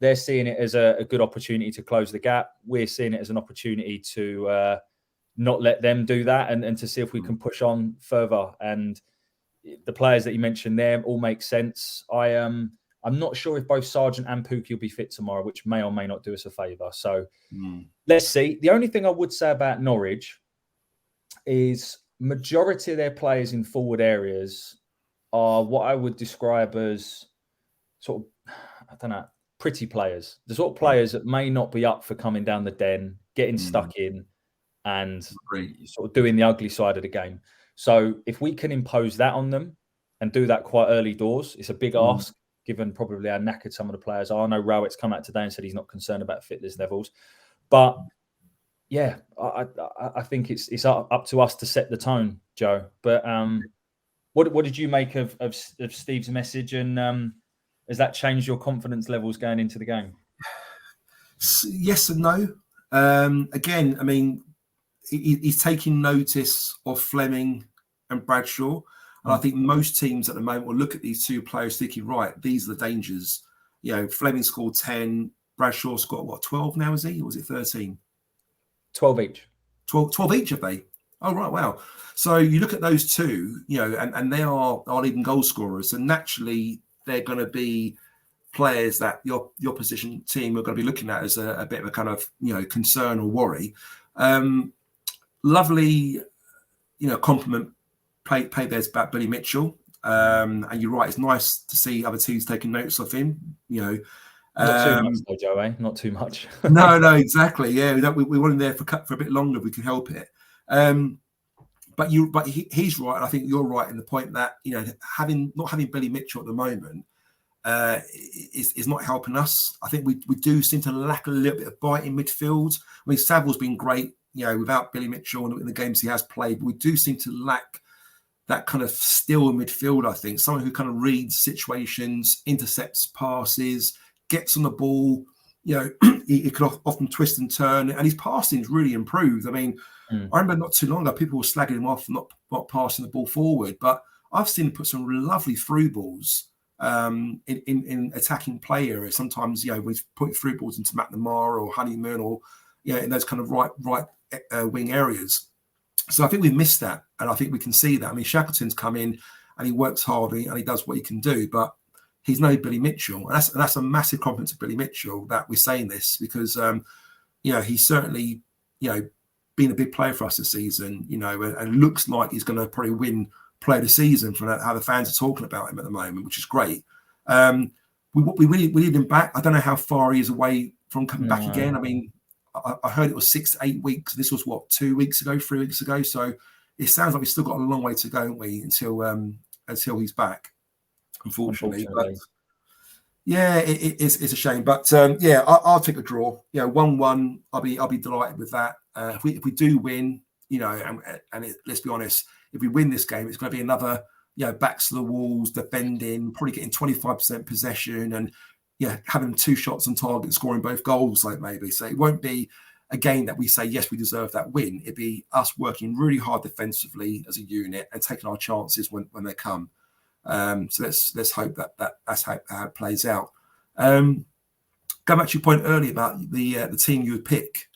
they're seeing it as a good opportunity to close the gap. We're seeing it as an opportunity to not let them do that, and to see if we can push on further. And the players that you mentioned there all make sense. I'm not sure if both Sargent and Pookie will be fit tomorrow, which may or may not do us a favour. So let's see. The only thing I would say about Norwich is majority of their players in forward areas are what I would describe as sort of, I don't know, pretty players. The sort of players that may not be up for coming down the den, getting stuck in and sort of doing the ugly side of the game. So if we can impose that on them and do that quite early doors, it's a big ask, given probably how knackered some of the players are. I know Rowett's come out today and said he's not concerned about fitness levels. But yeah, I think it's up to us to set the tone, Joe. But what did you make of Steve's message, and has that changed your confidence levels going into the game? Yes and no. Again, I mean, he's taking notice of Fleming and Bradshaw. And I think most teams at the moment will look at these two players thinking, right, these are the dangers. Fleming scored 10. Bradshaw's got, what, 12 now, is he? Or was it 13? 12 each. 12 each, have they? Oh, right, wow. So you look at those two, and they are leading goal scorers. And naturally, they're going to be players that your opposition team are going to be looking at as a bit of a kind of, concern or worry. Lovely, compliment paid there about Billy Mitchell. And you're right, it's nice to see other teams taking notes of him, Not too much though, Joe, eh? Not too much. No, exactly. Yeah, we want him there for a bit longer if we can help it. But he's right, and I think you're right in the point that not having Billy Mitchell at the moment is not helping us. I think we do seem to lack a little bit of bite in midfield. I mean, Saville's been great, without Billy Mitchell in the games he has played, but we do seem to lack that kind of still in midfield. I think someone who kind of reads situations, intercepts passes, gets on the ball. He could often twist and turn, and his passing's really improved. I mean, I remember not too long ago, people were slagging him off for not passing the ball forward, but I've seen him put some lovely through balls in attacking play areas. Sometimes, we've put through balls into McNamara or Honeyman or, in those kind of right wing areas. So I think we've missed that, and I think we can see that. I mean, Shackleton's come in and he works hard and he does what he can do, but he's no Billy Mitchell, and that's a massive compliment to Billy Mitchell that we're saying this because, he's certainly, been a big player for us this season, and looks like he's going to probably win Player of the Season from how the fans are talking about him at the moment, which is great. We need him back. I don't know how far he is away from coming back again. I mean, I heard it was 6 to 8 weeks. This was what, 3 weeks ago. So it sounds like we've still got a long way to go, haven't we, until he's back. Unfortunately. But yeah, it's a shame. But I'll take a draw. 1-1. I'll be delighted with that. If we do win, let's be honest, if we win this game, it's going to be another, backs to the walls, defending, probably getting 25% possession, and having 2 shots on target, scoring both goals, like maybe. So it won't be a game that we say, yes, we deserve that win. It'd be us working really hard defensively as a unit and taking our chances when they come. So let's hope that's how it plays out. Going back to your point earlier about the team you would pick,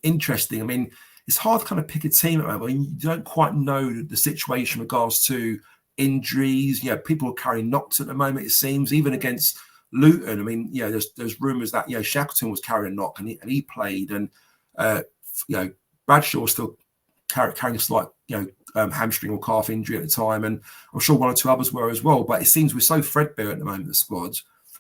interesting. I mean, it's hard to kind of pick a team at the moment. I mean, you don't quite know the situation in regards to injuries. People are carrying knocks at the moment, it seems, even against Luton. I mean, there's rumours that Shackleton was carrying a knock and he played, and Bradshaw was still carrying a slight hamstring or calf injury at the time, and I'm sure one or two others were as well. But it seems we're so threadbare at the moment, the squad.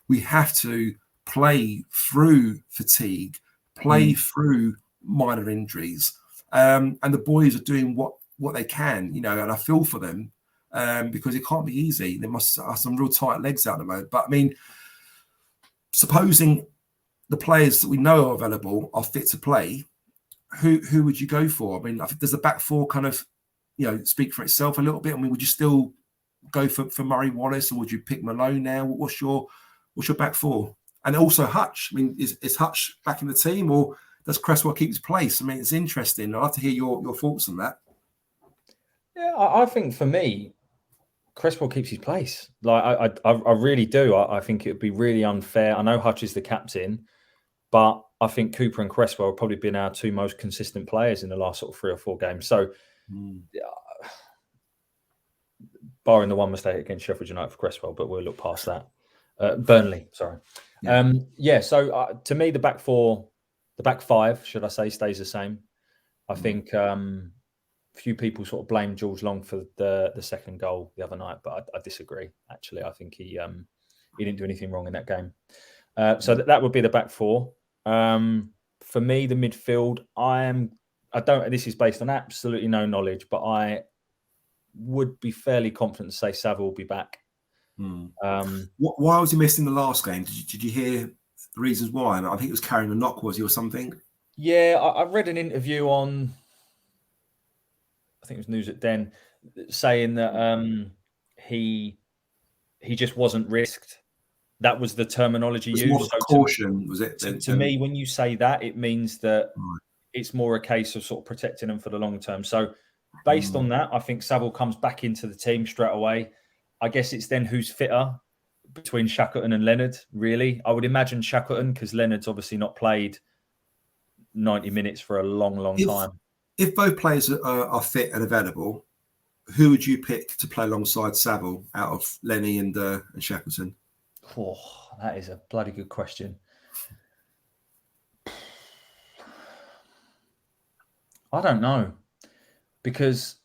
We have to play through fatigue, play through minor injuries, and the boys are doing what they can, and I feel for them because it can't be easy. They must have some real tight legs out at the moment. But I mean, supposing the players that we know are available are fit to play, who would you go for? I mean, I think does the back four kind of speak for itself a little bit? I mean, would you still go for Murray Wallace, or would you pick Malone now? What's your back four? And also Hutch. I mean, is Hutch back in the team, or does Cresswell keep his place? I mean, it's interesting. I'd like to hear your thoughts on that. Yeah, I think for me, Cresswell keeps his place. Like I really do. I think it would be really unfair. I know Hutch is the captain, but I think Cooper and Cresswell have probably been our two most consistent players in the last sort of 3 or 4 games. So, barring the one mistake against Sheffield United for Cresswell, but we'll look past that. Burnley, sorry. Yeah. So to me, the back five, should I say, stays the same. I think few people sort of blame George Long for the second goal the other night, but I disagree. Actually, I think he didn't do anything wrong in that game. So that would be the back four. For me, the midfield, this is based on absolutely no knowledge, but I would be fairly confident to say Saville will be back. Why was he missing the last game? Did you hear the reasons why? I think it was carrying a knock, was he, or something? Yeah, I read an interview on, I think it was News at Den, saying that he just wasn't risked. That was the terminology used. More caution, was it? To me, when you say that, it means that it's more a case of sort of protecting them for the long term. So based on that, I think Saville comes back into the team straight away. I guess it's then who's fitter between Shackleton and Leonard, really. I would imagine Shackleton, because Leonard's obviously not played 90 minutes for a long time. If both players are fit and available, who would you pick to play alongside Saville out of Lenny and Shackleton? Oh, that is a bloody good question. I don't know, because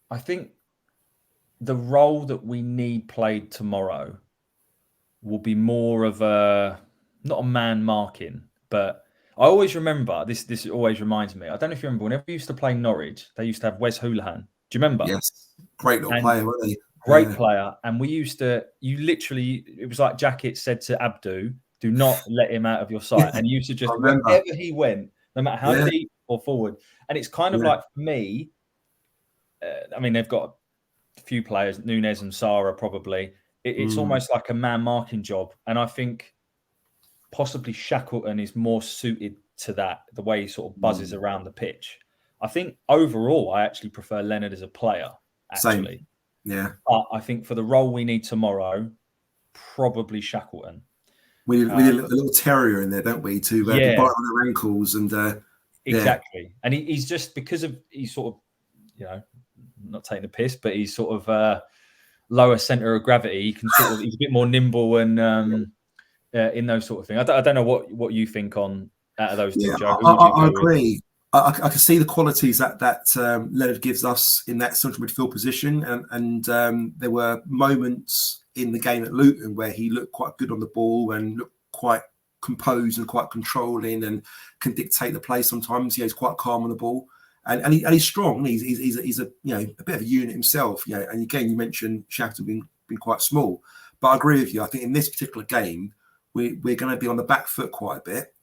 I think the role that we need played tomorrow will be more of not a man marking, but I always remember this always reminds me. I don't know if you remember, whenever we used to play Norwich, they used to have Wes Hoolahan. Do you remember? Yes. Great little player, wasn't he? Great player. And we used to, it was like Jacket said to Abdu, do not let him out of your sight. And you used to just, wherever he went, no matter how deep or forward. And it's kind of like, for me, I mean, they've got a few players, Nunes and Sarah probably. It's almost like a man marking job. And I think possibly Shackleton is more suited to that, the way he sort of buzzes around the pitch. I think overall, I actually prefer Leonard as a player, actually. Same. Yeah. But I think for the role we need tomorrow, probably Shackleton. We need a little terrier in there, don't we, to bite on their ankles and exactly. And he's just, because of, he's sort of, not taking the piss, but he's sort of lower center of gravity. He can sort of, he's a bit more nimble and in those sort of things. I don't know what you think on out of those two, Joe. I agree. I can see the qualities that Leonard gives us in that central midfield position, and there were moments in the game at Luton where he looked quite good on the ball and looked quite composed and quite controlling and can dictate the play sometimes. He's quite calm on the ball, and he's strong. He's a a bit of a unit himself. And again, you mentioned Shackleton being quite small, but I agree with you. I think in this particular game, we're going to be on the back foot quite a bit.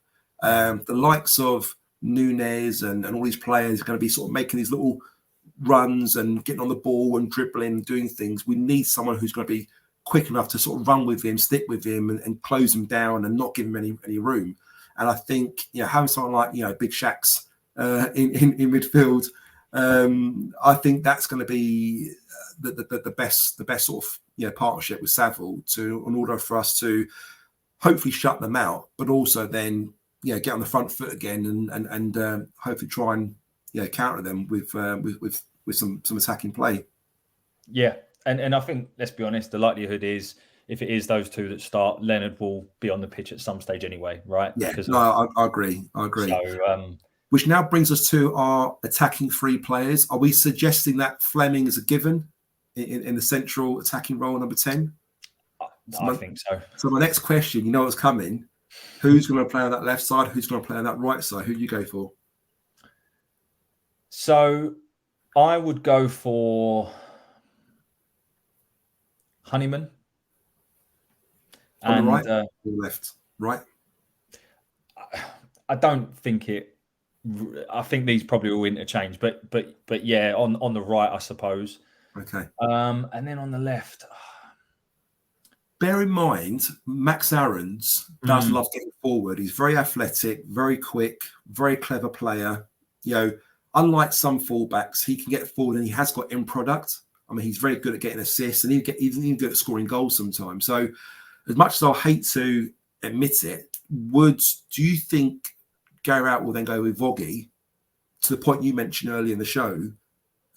The likes of Nunes and all these players are going to be sort of making these little runs and getting on the ball and dribbling and doing things. We need someone who's going to be quick enough to sort of run with him, stick with him and close him down and not give him any room. And I think, having someone like, Big Shaq's in midfield I think that's going to be the best sort of partnership with Saville in order for us to hopefully shut them out, but also then get on the front foot again and hopefully try and counter them with some attacking play. Yeah, and I think, let's be honest, the likelihood is if it is those two that start, Leonard will be on the pitch at some stage anyway, right? Yeah, I agree. So, which now brings us to our attacking three players. Are we suggesting that Fleming is a given in the central attacking role, number 10? I think so. So my next question, what's coming. Who's going to play on that left side? Who's going to play on that right side? Who do you go for? So I would go for Honeyman. On the right or left? Right. I don't think it. I think these probably will interchange, but yeah, on the right, I suppose. Okay. And then on the left. Bear in mind, Max Aarons does love getting forward. He's very athletic, very quick, very clever player. Unlike some fullbacks, he can get forward and he has got end product. I mean, he's very good at getting assists and he's even good at scoring goals sometimes. So, as much as I hate to admit it, do you think Garrett will then go with Voggy to the point you mentioned earlier in the show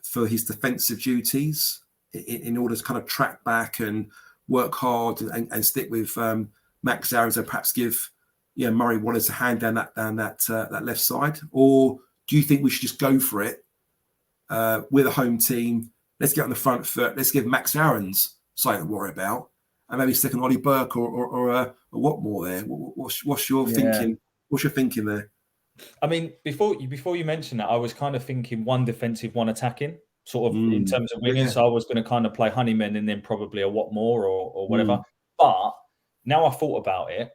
for his defensive duties in order to kind of track back and work hard and stick with Max Aarons and perhaps give Murray Wallace a hand down that left side? Or do you think we should just go for it with a home team? Let's get on the front foot. Let's give Max Aarons something to worry about, and maybe stick an Ollie Burke or a Watmore there. What's your thinking? What's your thinking there? I mean, before you mentioned that, I was kind of thinking one defensive, one attacking, sort of in terms of wingers. Yeah. So I was going to kind of play Honeyman and then probably a Watmore or whatever. But now I thought about it,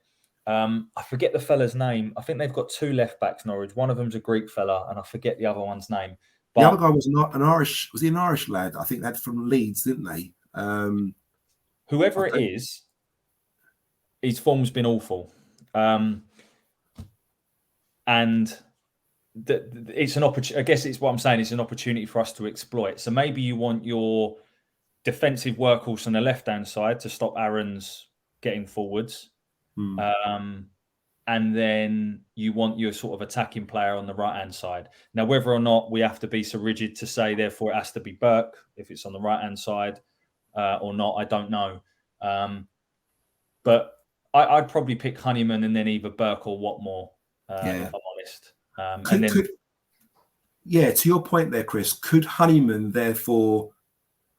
I forget the fella's name. I think they've got two left backs, Norwich. One of them's a Greek fella, and I forget the other one's name. But the other guy was not an Irish. Was he an Irish lad? I think they're from Leeds, didn't they? Whoever it is, his form's been awful, and it's an opportunity. I guess it's what I'm saying. It's an opportunity for us to exploit. So maybe you want your defensive workhorse on the left-hand side to stop Aaron's getting forwards, and then you want your sort of attacking player on the right-hand side. Now, whether or not we have to be so rigid to say, therefore, it has to be Burke if it's on the right-hand side or not, I don't know. But I'd probably pick Honeyman and then either Burke or Watmore, if I'm honest. To your point there, Chris, could Honeyman therefore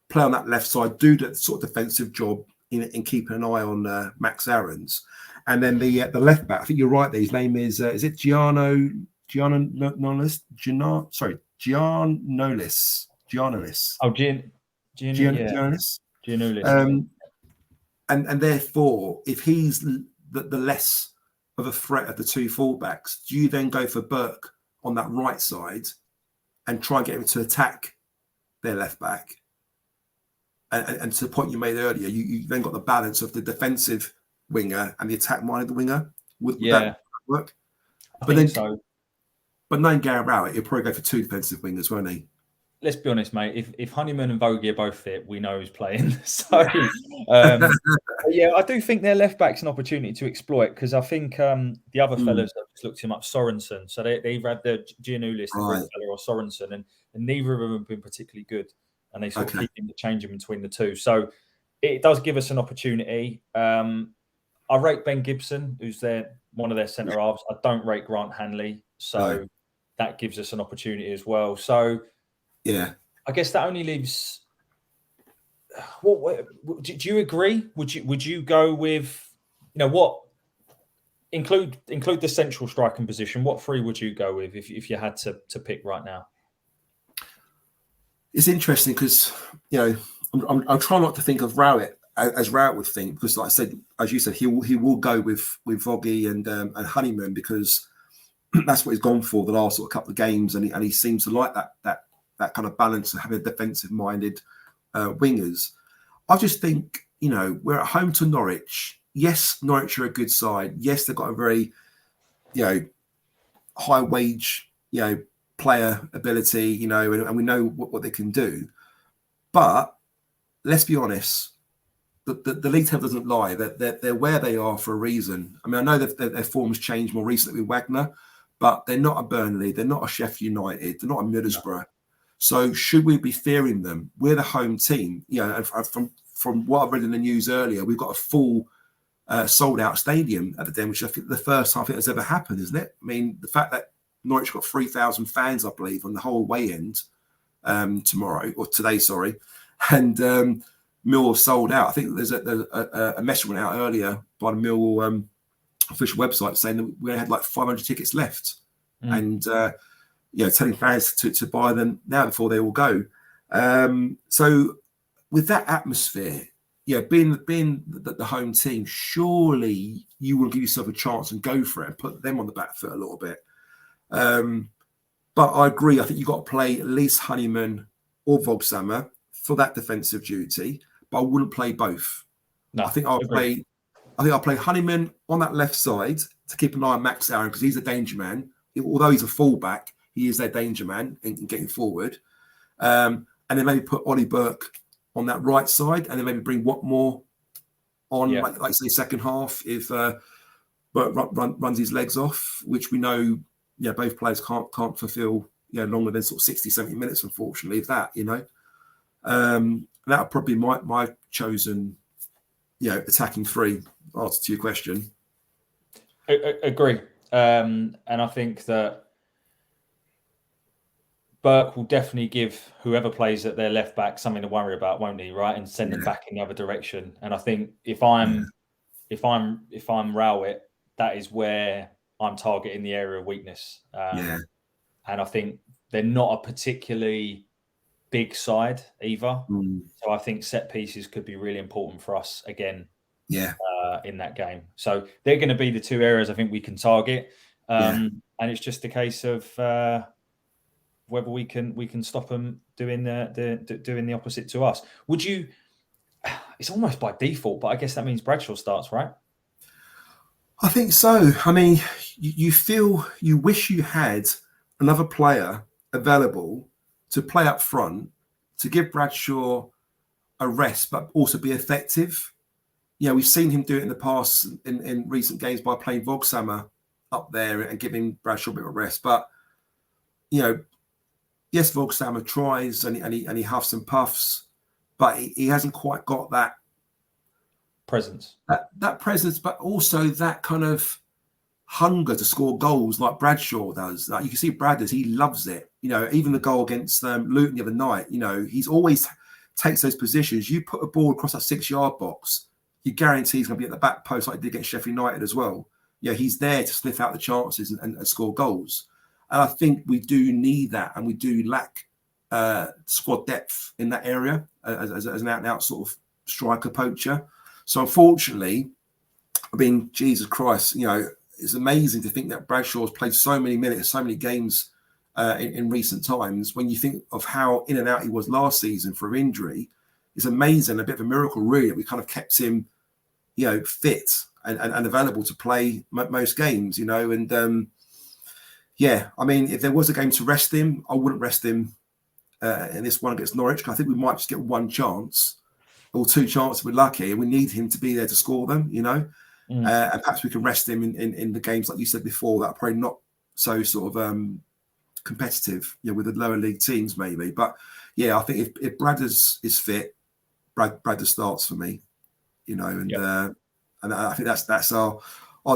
play on that left side, do that sort of defensive job in keeping an eye on Max Aarons? And then the left back, I think you're right there. His name is it Giannolis? Oh, Giannolis. Giannolis. And therefore, if he's the less of a threat of the two fullbacks, do you then go for Burke on that right side and try and get him to attack their left back? And to the point you made earlier, you then got the balance of the defensive winger and the attack-minded winger. Would that work? I think so. But knowing Gareth Rowett, he'll probably go for two defensive wingers, won't he? Let's be honest, mate. If Honeyman and Voggy are both fit, we know who's playing. So, I do think their left back's an opportunity to exploit, because I think the other fellas have just looked him up, Sorensen. So they either had the Giannulis, the Greek fella, or Sorensen, and neither of them have been particularly good. And they sort of keep interchanging between the two. So it does give us an opportunity. I rate Ben Gibson, who's one of their centre halves. I don't rate Grant Hanley, so that gives us an opportunity as well. So. Yeah, I guess that only leaves. What do you agree? Would you go with, what? Include the central striking position. What three would you go with if you had to pick right now? It's interesting because I'm trying not to think of Rowett as Rowett would think, because, like I said, as you said, he will go with Voggy and Honeyman, because that's what he's gone for the last sort of couple of games, and he seems to like that kind of balance of having defensive-minded wingers. I just think, we're at home to Norwich. Yes, Norwich are a good side. Yes, they've got a very, high wage, player ability, you know, and we know what they can do. But let's be honest, the league table doesn't lie. They're where they are for a reason. I mean, I know that their form's changed more recently with Wagner, but they're not a Burnley, they're not a Sheffield United, they're not a Middlesbrough. No. So should we be fearing them? We're the home team. You know, and from what I've read in the news earlier, we've got a full sold-out stadium at the Den, which I think the first time that's ever happened, isn't it? I mean, the fact that Norwich got 3,000 fans, I believe, on the whole way end today, and Millwall sold out. I think there's a message went out earlier by the Millwall official website saying that we had like 500 tickets left, and telling fans to buy them now before they all go. So with that atmosphere, being the home team, surely you will give yourself a chance and go for it and put them on the back foot a little bit. But I agree. I think you've got to play at least Honeyman or Vogsammer for that defensive duty. But I wouldn't play both. No, I think I'll play Honeyman on that left side to keep an eye on Max Aaron because he's a danger man. Although he's a fullback, he is their danger man in getting forward. And then maybe put Ollie Burke on that right side, and then maybe bring Watmore on, like say second half if Burke runs his legs off, which we know, both players can't fulfil, longer than sort of 60, 70 minutes, unfortunately, if that, that would probably be my chosen, attacking three. Answer to your question. Agree, and I think that Burke will definitely give whoever plays at their left back something to worry about, won't he? Right, and send them back in the other direction. And I think if I'm Rowett, that is where I'm targeting the area of weakness. And I think they're not a particularly big side either. So I think set pieces could be really important for us again. In that game. So they're going to be the two areas I think we can target. And it's just a case of whether we can stop them doing the opposite to us. Would you? It's almost by default, but I guess that means Bradshaw starts, right? I think so. I mean, you wish you had another player available to play up front to give Bradshaw a rest, but also be effective. We've seen him do it in the past in recent games by playing Vogsammer up there and giving Bradshaw a bit of a rest. But yes, Vogsammer tries and he huffs and puffs, but he hasn't quite got that presence. That presence, but also that kind of hunger to score goals like Bradshaw does. Like you can see Brad does, he loves it. Even the goal against Luton the other night, he's always takes those positions. You put a ball across that 6-yard box, you guarantee he's going to be at the back post like he did against Sheffield United as well. He's there to sniff out the chances and score goals. And I think we do need that, and we do lack squad depth in that area as an out-and-out sort of striker poacher. So unfortunately, I mean, Jesus Christ, it's amazing to think that Bradshaw's played so many minutes, so many games in recent times. When you think of how in and out he was last season for injury, it's amazing, a bit of a miracle, really, that we kind of kept him, fit and available to play most games, and I mean, if there was a game to rest him, I wouldn't rest him in this one against Norwich. I think we might just get one chance or two chances if we're lucky, and we need him to be there to score them, and perhaps we can rest him in the games, like you said before, that are probably not so sort of competitive, with the lower league teams maybe. But I think if Bradders is fit, Bradders starts for me, and I think that's our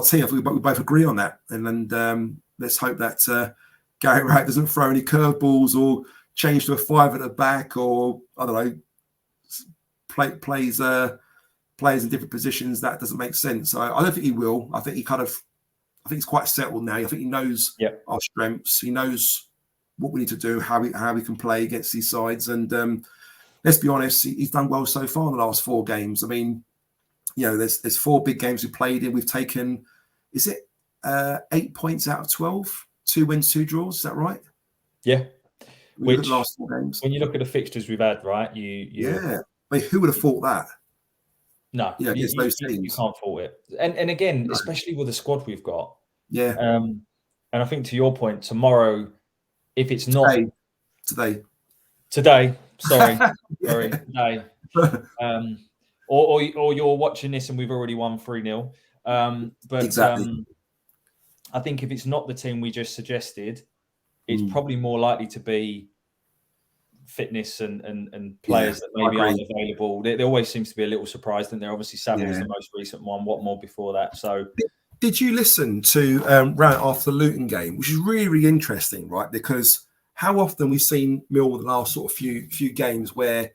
team. I think we both agree on that, and let's hope that Gary Wright doesn't throw any curveballs or change to a 5 at the back, or I don't know, plays players in different positions. That doesn't make sense. So I don't think he will. I think he's quite settled now. I think he knows our strengths. He knows what we need to do, how we can play against these sides. And let's be honest, he's done well so far in the last 4 games. I mean, there's 4 big games we played in. We've taken, is it 8 points out of 12? 2 wins, 2 draws. Is that right? Yeah. Which, the last 4 games. When you look at the fixtures we've had, right? I mean, who would have thought that? No, against those teams. You can't fault it. And again, especially with the squad we've got. Yeah. And I think to your point, tomorrow, if it's not today, sorry, today, or you're watching this and we've already won 3-0. But exactly. I think if it's not the team we just suggested, it's probably more likely to be fitness and players that maybe aren't available. There always seems to be a little surprise, and they're obviously Savills the most recent one. What more before that? So, did you listen to Rant after the Luton game, which is really, really interesting, right? Because how often we've seen Millwall the last sort of few games where,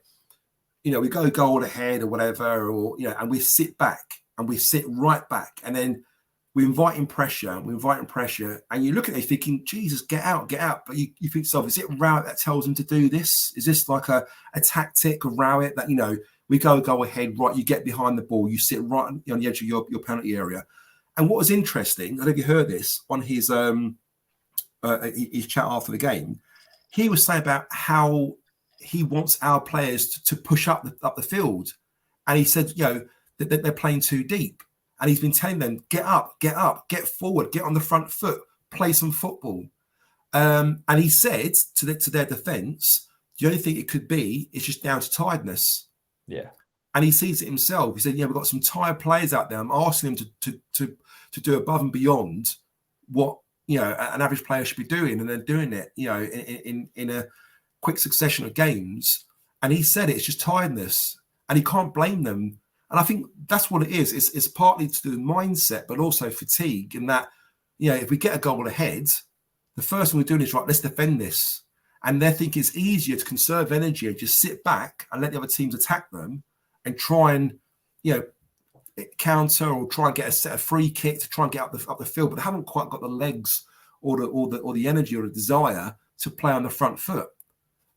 you know, we go goal ahead or whatever, or, you know, and we sit back and we sit right back, and then we're inviting pressure, and you look at it thinking, Jesus, get out. But you think to yourself, is it Rowett that tells them to do this? Is this like a tactic of Rowett that, you know, we go ahead, right, you get behind the ball, you sit right on the edge of your penalty area. And what was interesting, I don't know if you heard this, on his chat after the game, he was saying about how he wants our players to push up the field. And he said, you know, that they're playing too deep. And he's been telling them, get up, get forward, get on the front foot, play some football. And he said to their defence, the only thing it could be is just down to tiredness. Yeah. And he sees it himself. He said, yeah, we've got some tired players out there. I'm asking them to do above and beyond what, you know, an average player should be doing. And they're doing it, you know, in a quick succession of games. And he said it's just tiredness. And he can't blame them. And I think that's what it is. It's partly to do with mindset, but also fatigue. In that, you know, if we get a goal ahead, the first thing we're doing is, right, let's defend this. And they think it's easier to conserve energy and just sit back and let the other teams attack them and try and, you know, counter or try and get a free kick to try and get up the field. But they haven't quite got the legs or the energy or the desire to play on the front foot.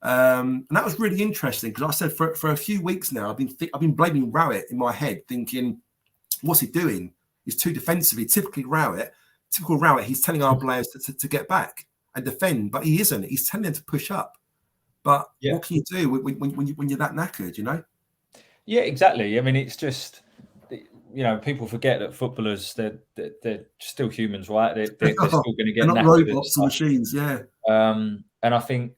And that was really interesting because I said for a few weeks now, I've been blaming Rowett in my head, thinking, what's he doing? He's too defensively. Typical Rowett, he's telling our players to get back and defend, but he isn't. He's telling them to push up. But what can you do when you're that knackered, you know? Yeah, exactly. I mean, it's just, you know, people forget that footballers, they're still humans, right? They're still going to get not robots and machines, yeah. And I think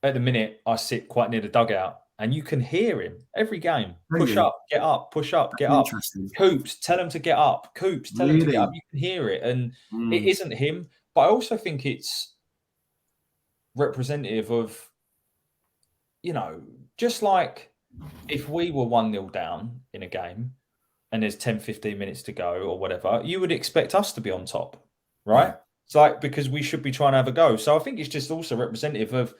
at the minute I sit quite near the dugout, and you can hear him every game. Push up, get up, push up, get up. Coops, tell him to get up. Coops, tell him to get up. You can hear it, and it isn't him. But I also think it's representative of, you know, just like if we were 1-0 down in a game and there's 10, 15 minutes to go or whatever, you would expect us to be on top, right? It's like, because we should be trying to have a go. So I think it's just also representative of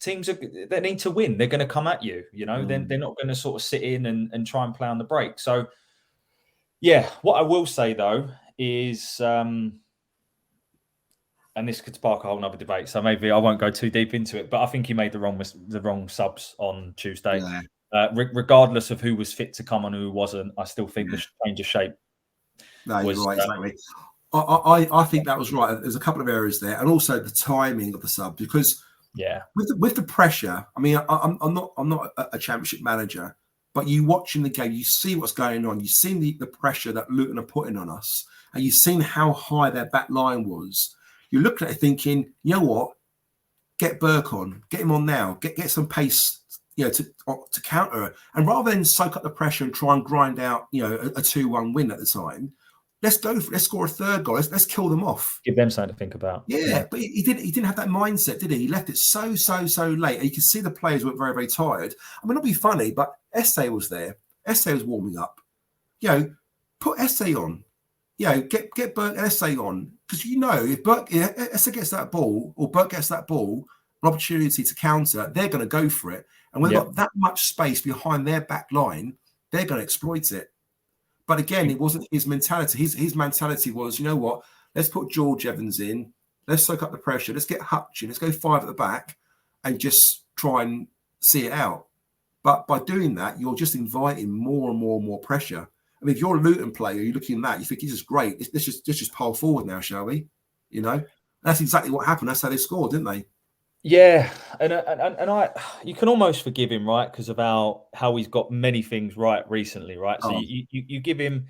teams they need to win. They're going to come at you, you know, they're not going to sort of sit in and try and play on the break. So, yeah, what I will say, though, is, and this could spark a whole nother debate, so maybe I won't go too deep into it, but I think he made the wrong subs on Tuesday. Yeah. Regardless of who was fit to come and who wasn't, I still think the change of shape was right. Exactly. I think that was right. There's a couple of areas there, and also the timing of the sub, because with the pressure. I mean, I'm not a championship manager, but you watching the game, you see what's going on. You've seen the pressure that Luton are putting on us, and you've seen how high their back line was. You're looking at it thinking, you know what? Get Burke on, get him on now, get some pace, you know, to counter it. And rather than soak up the pressure and try and grind out, you know, a 2-1 win at the time, let's go for it. Let's score a third goal. Let's kill them off. Give them something to think about. Yeah, but he didn't have that mindset, did he? He left it so late. And you can see the players were very, very tired. I mean, not be funny, but Esse was there. Esse was warming up. You know, put Esse on. You know, get Burke and Esse on. Because, you know, if Esse gets that ball, or Burke gets that ball, an opportunity to counter, they're going to go for it. And when they've got that much space behind their back line, they're going to exploit it. But again, it wasn't his mentality. His mentality was, you know what, let's put George Evans in, let's soak up the pressure, let's get Hutch in, let's go 5 at the back and just try and see it out. But by doing that, you're just inviting more and more pressure. I mean, if you're a Luton player, you're looking at that, you think, this is great. Let's just pile forward now, shall we? You know? And that's exactly what happened. That's how they scored, didn't they? Yeah, and you can almost forgive him, right? Because of how he's got many things right recently, right? So you give him,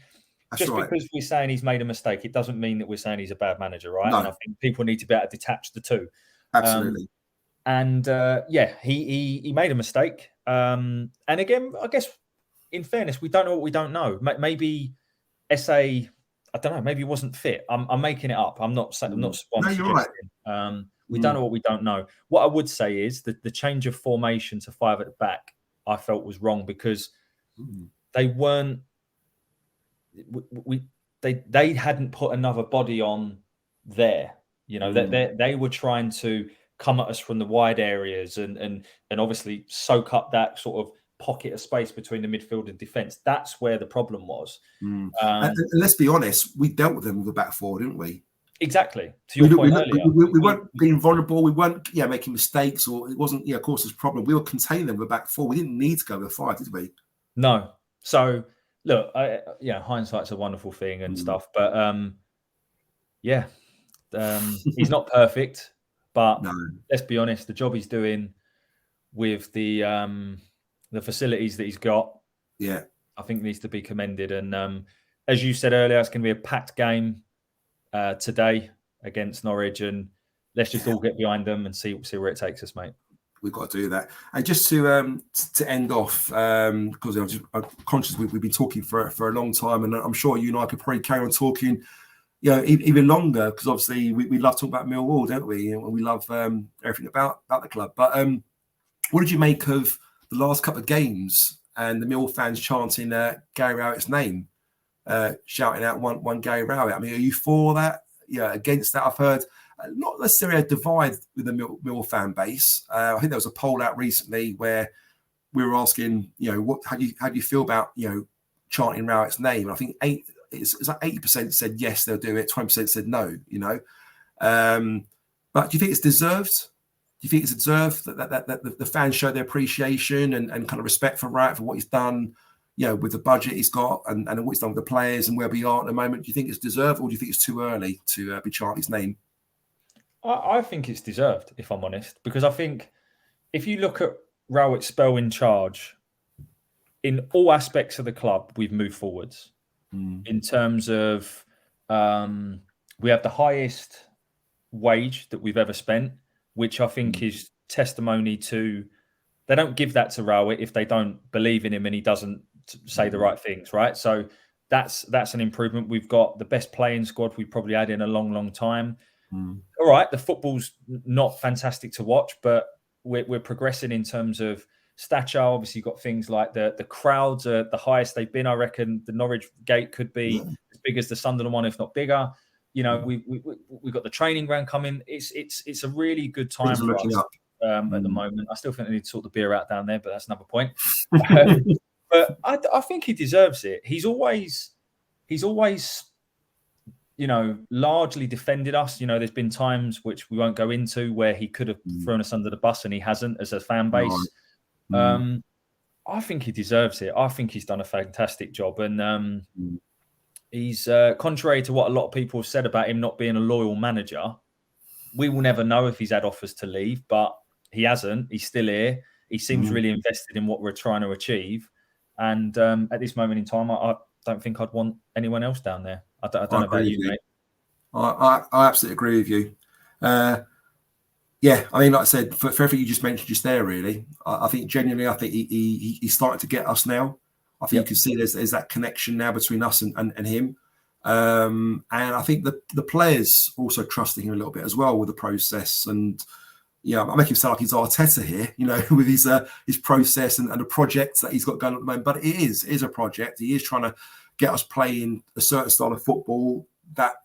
just because we're saying he's made a mistake, it doesn't mean that we're saying he's a bad manager, right? No. And I think people need to be able to detach the two. Absolutely. He made a mistake. And again, I guess in fairness, we don't know what we don't know. Maybe SA, I don't know, maybe he wasn't fit. I'm making it up. I'm not No, you're right. We don't know what we don't know. What I would say is that the change of formation to 5 at the back, I felt was wrong because they weren't. They hadn't put another body on there. You know, they were trying to come at us from the wide areas and obviously soak up that sort of pocket of space between the midfield and defence. That's where the problem was. And let's be honest, we dealt with them with the back four, didn't we? Exactly. To your point earlier, we weren't being vulnerable. We weren't, making mistakes, or it wasn't, of course, a problem. We were containing them with the back four. We didn't need to go with 5, did we? No. So look, hindsight's a wonderful thing and stuff, but he's not perfect. But let's be honest, the job he's doing with the facilities that he's got, I think needs to be commended. And as you said earlier, it's going to be a packed game today against Norwich, and let's just all get behind them and see where it takes us, mate. We've got to do that. And just to end off, because I'm conscious we've been talking for a long time, and I'm sure you and I could probably carry on talking, even longer, because obviously we love talking about Millwall, don't we? And we love everything about the club. But what did you make of the last couple of games and the Millwall fans chanting Gary Rowett's name, shouting out one Gary Rowett? I mean, are you for that? Against that? I've heard not necessarily a divide with the Millwall fan base. I think there was a poll out recently where we were asking, how do you feel about chanting Rowett's name? And I think it's like 80% said yes, they'll do it. 20% said no. But do you think it's deserved? Do you think it's deserved that the fans show their appreciation and kind of respect for Rowett for what he's done, with the budget he's got and what he's done with the players and where we are at the moment? Do you think it's deserved, or do you think it's too early to be chanting his name? I think it's deserved, if I'm honest, because I think if you look at Rowett's spell in charge, in all aspects of the club, we've moved forwards. In terms of, we have the highest wage that we've ever spent, which I think is testimony to, they don't give that to Rowett if they don't believe in him and he doesn't say the right things, right? So that's an improvement. We've got the best playing squad we've probably had in a long, long time. All right, the football's not fantastic to watch, but we're progressing in terms of stature. Obviously, you've got things like the crowds are the highest they've been. I reckon the Norwich gate could be as big as the Sunderland one, if not bigger. We've got the training ground coming. It's a really good time for us at the moment. I still think they need to sort the beer out down there, but that's another point. But I think he deserves it. He's always largely defended us. There's been times which we won't go into where he could have thrown us under the bus and he hasn't as a fan base. I think he deserves it. I think he's done a fantastic job. And he's, contrary to what a lot of people have said about him not being a loyal manager, we will never know if he's had offers to leave, but he hasn't. He's still here. He seems really invested in what we're trying to achieve. And at this moment in time, I don't think I'd want anyone else down there. I don't know about you, mate. I absolutely agree with you. I mean, like I said, for everything you just mentioned just there, really, I think genuinely, I think he's starting to get us now. I think you can see there's that connection now between us and him. And I think the players also trusting him a little bit as well with the process. And I make him sound like he's Arteta here, with his process and the projects that he's got going at the moment. But it is a project. He is trying to get us playing a certain style of football that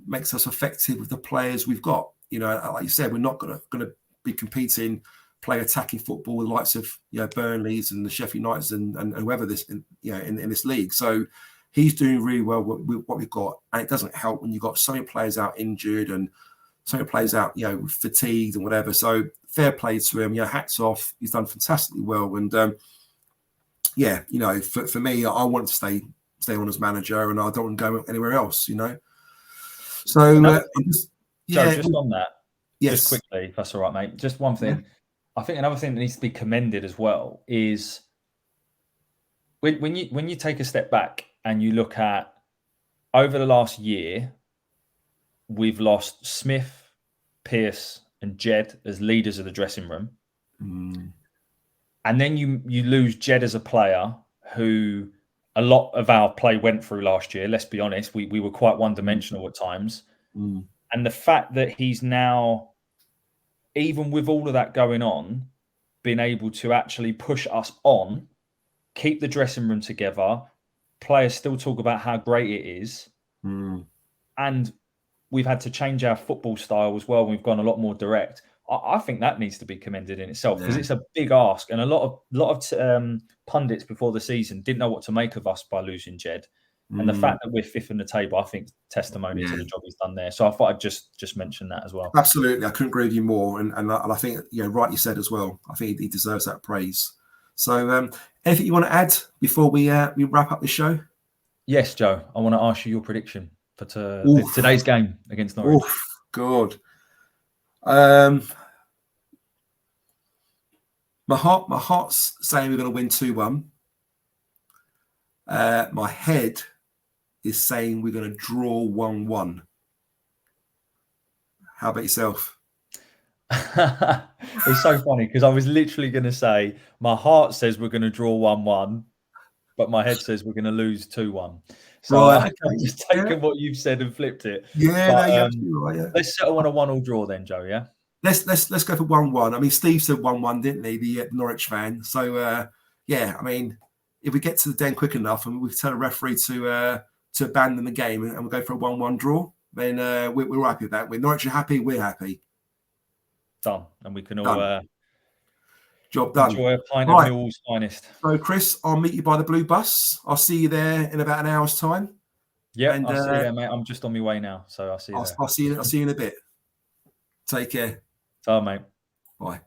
makes us effective with the players we've got. Like you said, we're not going to be competing, play attacking football with the likes of Burnleys and the Sheffield Uniteds and whoever in this league. So he's doing really well with what we've got, and it doesn't help when you've got so many players out injured and so many players out fatigued and whatever. So fair play to him. Hats off. He's done fantastically well, and for me, I want to stay on as manager, and I don't want to go anywhere else. So just on that, yes, just quickly, if that's all right, mate. Just one thing. I think another thing that needs to be commended as well is when you take a step back and you look at over the last year, we've lost Smith, Pierce, and Jed as leaders of the dressing room. Mm. And then you lose Jed as a player who a lot of our play went through last year. Let's be honest, we were quite one-dimensional at times. Mm. And the fact that he's now, even with all of that going on, been able to actually push us on, keep the dressing room together. Players still talk about how great it is. Mm. And we've had to change our football style as well. We've gone a lot more direct. I think that needs to be commended in itself because it's a big ask. And a lot of pundits before the season didn't know what to make of us by losing Jed. And the fact that we're fifth in the table, I think, testimony to the job he's done there. So I thought I'd just mention that as well. Absolutely. I couldn't agree with you more. And I think, right, you said as well. I think he deserves that praise. So anything you want to add before we wrap up the show? Yes, Joe. I want to ask you your prediction for today's game against Norwich. God. My heart's saying we're going to win 2-1. My head is saying we're going to draw 1-1. How about yourself? It's so funny because I was literally going to say my heart says we're going to draw 1-1, but my head says we're going to lose 2-1. So I've just taken what you've said and flipped it. Yeah, but, you're absolutely right. Yeah. Let's settle on a 1-1 draw then, Joe. Yeah. Let's go for 1-1. I mean, Steve said 1-1, didn't he? The Norwich fan. So I mean, if we get to the den quick enough and we tell a referee to abandon the game and we'll go for a 1-1 draw, then we're happy with that. When Norwich are happy, we're happy. Done. And we can all job done. Enjoy a pint of Millwall's finest. So, Chris, I'll meet you by the blue bus. I'll see you there in about an hour's time. Yeah, I'll see you there, mate. I'm just on my way now, so I'll see you there. I'll see you in a bit. Take care. Ciao, mate. Bye.